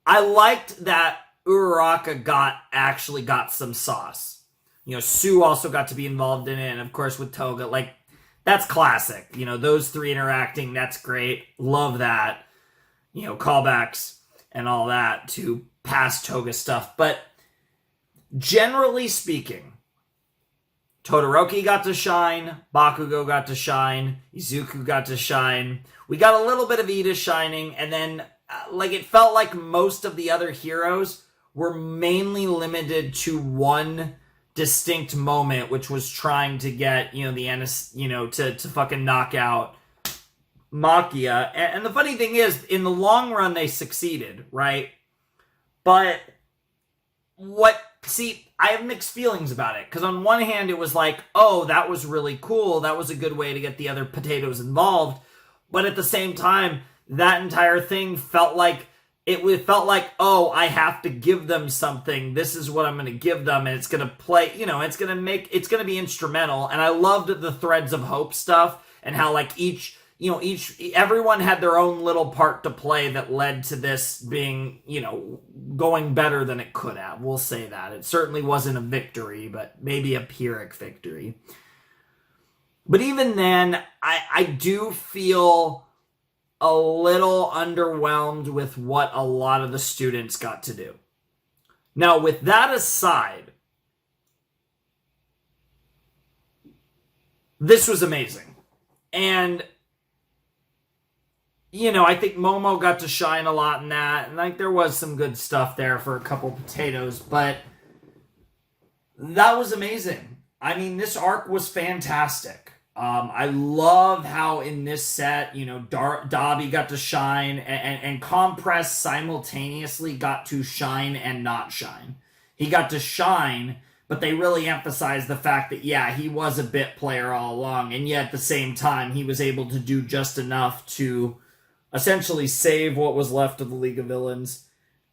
I liked that Uraraka actually got some sauce. You know, Sue also got to be involved in it, and of course with Toga, like, that's classic. You know, those three interacting, that's great. Love that. You know, callbacks and all that to past Toga stuff. But generally speaking, Todoroki got to shine, Bakugo got to shine, Izuku got to shine. We got a little bit of Ida shining, and then, like, it felt like most of the other heroes were mainly limited to one distinct moment, which was trying to get, you know, to fucking knock out Makia. And the funny thing is, in the long run, they succeeded, right? But I have mixed feelings about it, because on one hand, it was like, oh, that was really cool. That was a good way to get the other potatoes involved. But at the same time, that entire thing felt like, oh, I have to give them something. This is what I'm going to give them, and it's going to play, you know, it's going to be instrumental. And I loved the Threads of Hope stuff, and how, like, everyone had their own little part to play that led to this being, you know, going better than it could have. We'll say that. It certainly wasn't a victory, but maybe a Pyrrhic victory. But even then, I do feel a little underwhelmed with what a lot of the students got to do. Now, with that aside, this was amazing. And, you know, I think Momo got to shine a lot in that, and, like, there was some good stuff there for a couple potatoes, but that was amazing. I mean, this arc was fantastic. I love how in this set, you know, Dabi got to shine, and Compress simultaneously got to shine and not shine. He got to shine, but they really emphasized the fact that, yeah, he was a bit player all along, and yet at the same time, he was able to do just enough to essentially save what was left of the League of Villains.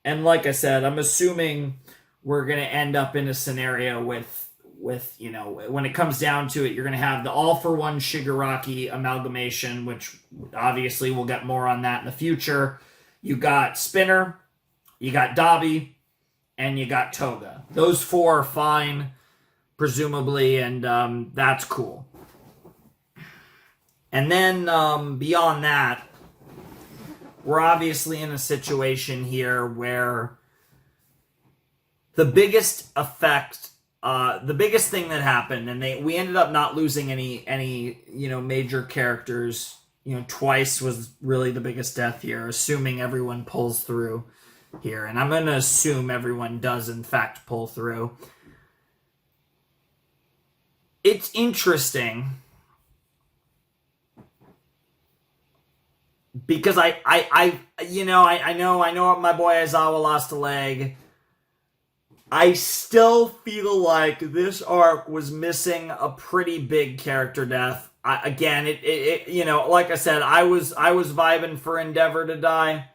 And like I said, I'm assuming we're going to end up in a scenario with, you know, when it comes down to it, you're going to have the all-for-one Shigaraki amalgamation, which obviously we'll get more on that in the future. You got Spinner, you got Dabi, and you got Toga. Those four are fine, presumably, and that's cool. And then beyond that, we're obviously in a situation here where the biggest effect, the biggest thing that happened, and we ended up not losing any you know, major characters. You know, twice was really the biggest death here, assuming everyone pulls through here. And I'm going to assume everyone does, in fact, pull through. It's interesting because I know my boy Aizawa lost a leg. I still feel like this arc was missing a pretty big character death. It you know, like I said, I was vibing for Endeavor to die,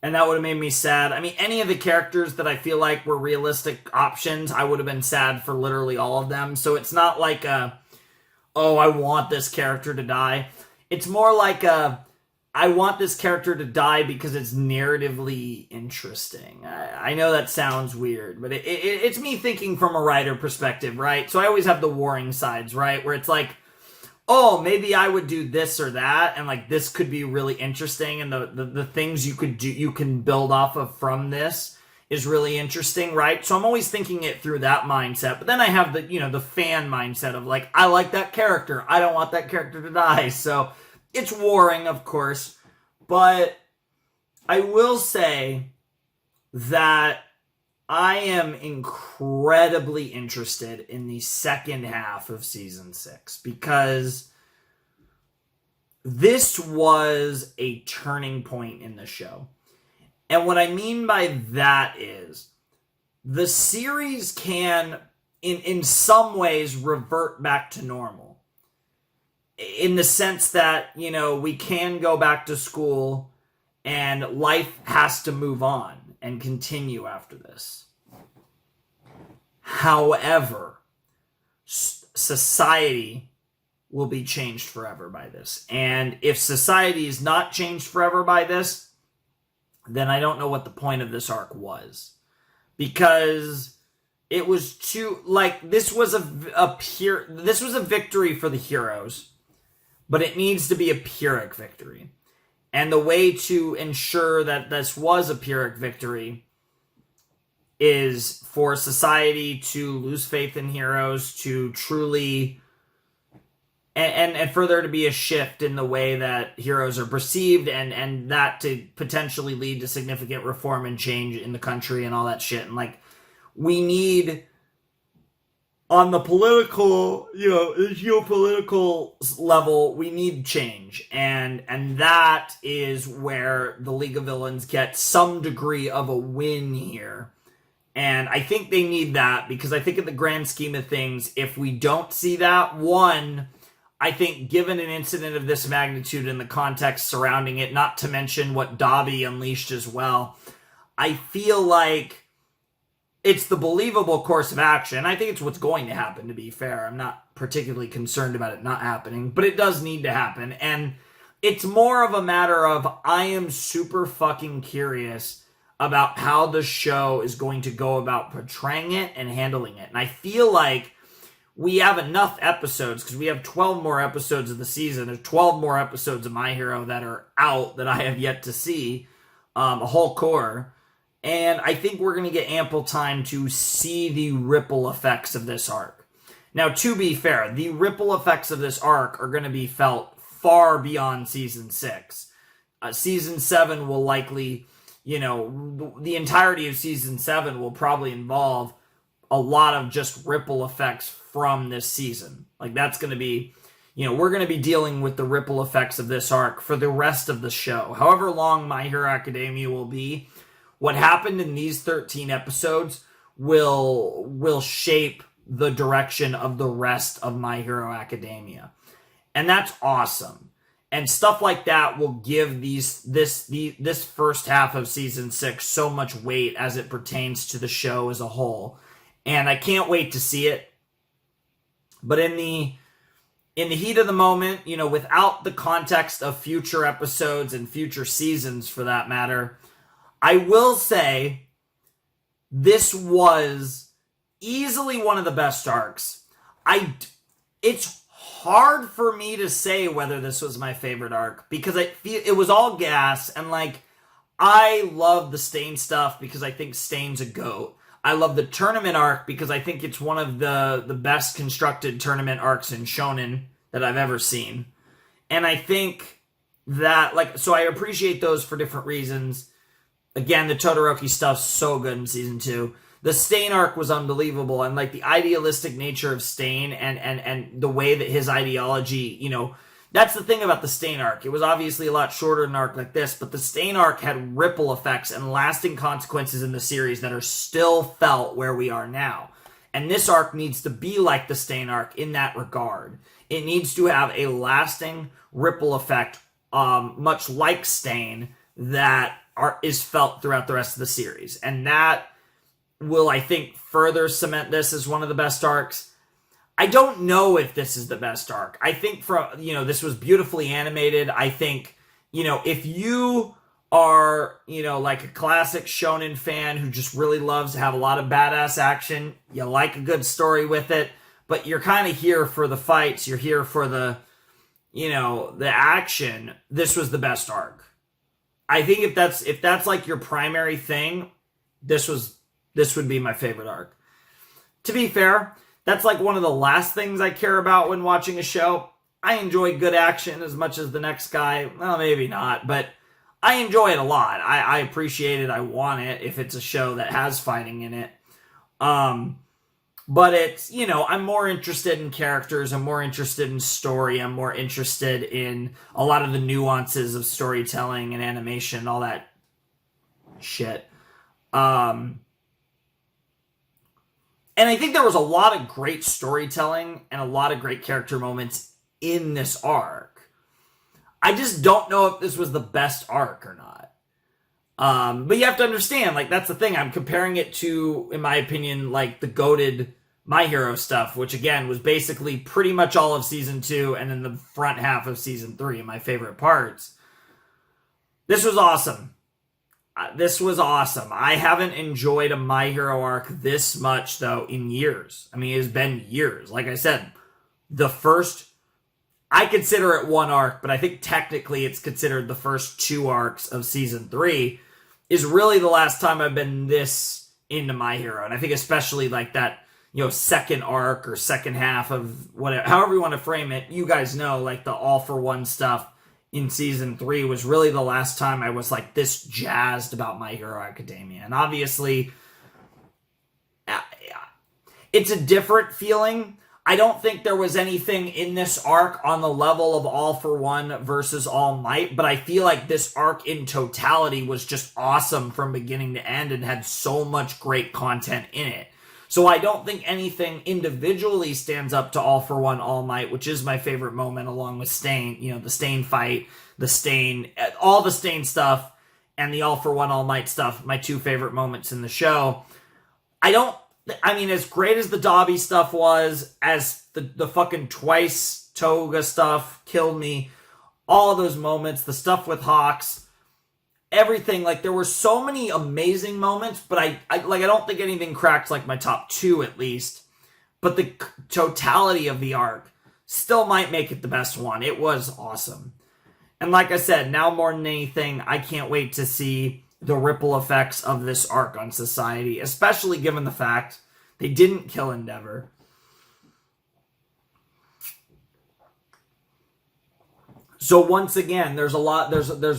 and that would have made me sad. I mean, any of the characters that I feel like were realistic options, I would have been sad for literally all of them. So it's not like oh, I want this character to die. It's more like I want this character to die because it's narratively interesting. I know that sounds weird, but it's me thinking from a writer perspective, right? So I always have the warring sides, right? Where it's like, oh, maybe I would do this or that, and like this could be really interesting, and the things you could do, you can build off of from this is really interesting, right? So I'm always thinking it through that mindset. But then I have the fan mindset of like, I like that character. I don't want that character to die. So it's warring, of course, but I will say that I am incredibly interested in the second half of Season 6 because this was a turning point in the show. And what I mean by that is the series can, in some ways, revert back to normal. In the sense that, you know, we can go back to school and life has to move on and continue after this. However, society will be changed forever by this. And if society is not changed forever by this, then I don't know what the point of this arc was. Because it was too, like, this was a victory for the heroes, but it needs to be a Pyrrhic victory. And the way to ensure that this was a Pyrrhic victory is for society to lose faith in heroes, to truly, and for there to be a shift in the way that heroes are perceived, and that to potentially lead to significant reform and change in the country and all that shit. And, like, we need, on the political, geopolitical level, we need change. And that is where the League of Villains get some degree of a win here. And I think they need that, because I think in the grand scheme of things, if we don't see that, one, I think given an incident of this magnitude and the context surrounding it, not to mention what Dabi unleashed as well, I feel like it's the believable course of action. I think it's what's going to happen, to be fair. I'm not particularly concerned about it not happening, but it does need to happen. And it's more of a matter of, I am super fucking curious about how the show is going to go about portraying it and handling it. And I feel like we have enough episodes, because we have 12 more episodes of the season. There's 12 more episodes of My Hero that are out that I have yet to see, a whole core. And I think we're going to get ample time to see the ripple effects of this arc. Now, to be fair, the ripple effects of this arc are going to be felt far beyond Season 6. Season 7 will likely, the entirety of Season 7 will probably involve a lot of just ripple effects from this season. Like, that's going to be, we're going to be dealing with the ripple effects of this arc for the rest of the show. However long My Hero Academia will be, what happened in these 13 episodes will shape the direction of the rest of My Hero Academia. And that's awesome. And stuff like that will give this first half of Season 6 so much weight as it pertains to the show as a whole. And I can't wait to see it. But in the heat of the moment, without the context of future episodes and future seasons for that matter, I will say this was easily one of the best arcs. It's hard for me to say whether this was my favorite arc, because it was all gas, and like, I love the Stain stuff because I think Stain's a GOAT. I love the tournament arc because I think it's one of the best constructed tournament arcs in Shonen that I've ever seen. And I think that, so I appreciate those for different reasons. Again, the Todoroki stuff's so good in Season 2. The Stain arc was unbelievable, and the idealistic nature of Stain and the way that his ideology, that's the thing about the Stain arc. It was obviously a lot shorter than an arc like this, but the Stain arc had ripple effects and lasting consequences in the series that are still felt where we are now. And this arc needs to be like the Stain arc in that regard. It needs to have a lasting ripple effect, much like Stain, that is felt throughout the rest of the series. And that will, I think, further cement this as one of the best arcs. I don't know if this is the best arc. I think this was beautifully animated. I think, if you are, like a classic shonen fan who just really loves to have a lot of badass action, you like a good story with it, but you're kind of here for the fights, you're here for the action, this was the best arc. I think if that's like your primary thing, this would be my favorite arc. To be fair, that's like one of the last things I care about when watching a show. I enjoy good action as much as the next guy. Well, maybe not, but I enjoy it a lot. I appreciate it. I want it if it's a show that has fighting in it. But it's, I'm more interested in characters. I'm more interested in story. I'm more interested in a lot of the nuances of storytelling and animation, all that shit. And I think there was a lot of great storytelling and a lot of great character moments in this arc. I just don't know if this was the best arc or not. But you have to understand, like, that's the thing. I'm comparing it to, in my opinion, like, the goated My Hero stuff, which, again, was basically pretty much all of Season 2 and then the front half of Season 3, my favorite parts. This was awesome. This was awesome. I haven't enjoyed a My Hero arc this much, though, in years. I mean, it's been years. Like I said, the first... I consider it one arc, but I think technically it's considered the first 2 arcs of Season 3 is really the last time I've been this into My Hero. And I think especially like that, second arc or second half of whatever, however you want to frame it, you guys know, like the All for One stuff in Season 3 was really the last time I was like this jazzed about My Hero Academia. And obviously, it's a different feeling. I don't think there was anything in this arc on the level of All for One versus All Might, but I feel like this arc in totality was just awesome from beginning to end and had so much great content in it. So I don't think anything individually stands up to All for One, All Might, which is my favorite moment along with Stain, the Stain fight, all the Stain stuff, and the All for One, All Might stuff, my 2 favorite moments in the show. As great as the Dabi stuff was, as the fucking twice Toga stuff killed me, all of those moments, the stuff with Hawks, everything, like, there were so many amazing moments, but I don't think anything cracked, like, my top 2 at least, but the totality of the arc still might make it the best one. It was awesome. And like I said, now more than anything, I can't wait to see the ripple effects of this arc on society, especially given the fact they didn't kill Endeavor. So once again, there's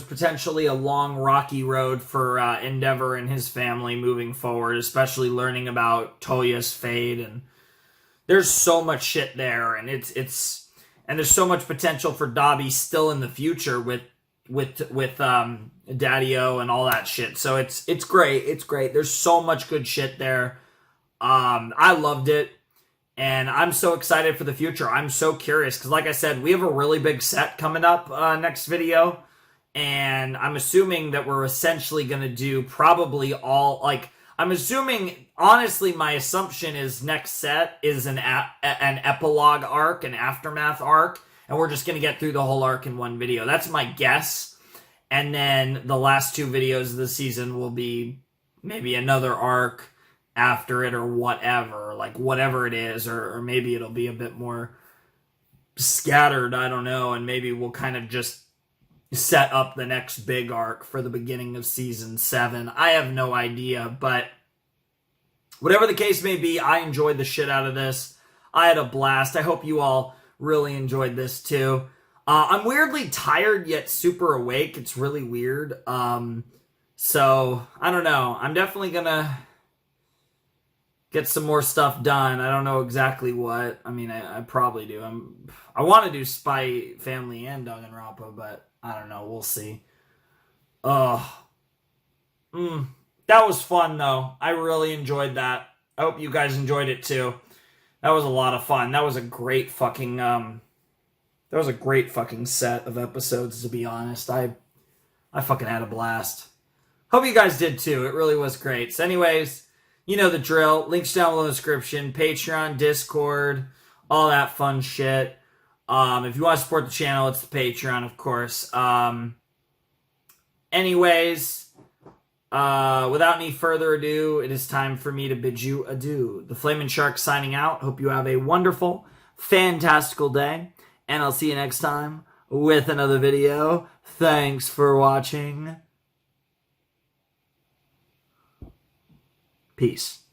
potentially a long rocky road for Endeavor and his family moving forward, especially learning about Toya's fate, and there's so much shit there, and and there's so much potential for Dabi still in the future with Daddy-O and all that shit. So it's great. There's so much good shit there. I loved it, and I'm so excited for the future. I'm so curious, because like I said, we have a really big set coming up next video, and I'm assuming that we're essentially going to do probably all, like, I'm assuming, honestly, my assumption is next set is an epilogue arc, an aftermath arc, and we're just going to get through the whole arc in one video. That's my guess. And then the last 2 videos of the season will be maybe another arc after it or whatever. Like, whatever it is. Or maybe it'll be a bit more scattered, I don't know. And maybe we'll kind of just set up the next big arc for the beginning of Season 7. I have no idea. But whatever the case may be, I enjoyed the shit out of this. I had a blast. I hope you all really enjoyed this too. I'm weirdly tired yet super awake. It's really weird. So I don't know. I'm definitely gonna get some more stuff done. I don't know exactly what. I mean, I probably do. I want to do Spy Family and Danganronpa, but I don't know. We'll see. That was fun though. I really enjoyed that. I hope you guys enjoyed it too. That was a lot of fun. That was a great fucking set of episodes, to be honest. I fucking had a blast. Hope you guys did too. It really was great. So anyways, you know the drill. Links down below in the description. Patreon, Discord, all that fun shit. If you want to support the channel, it's the Patreon, of course. Anyways, without any further ado, it is time for me to bid you adieu. The Flamin' Shark signing out. Hope you have a wonderful, fantastical day, and I'll see you next time with another video. Thanks for watching. Peace.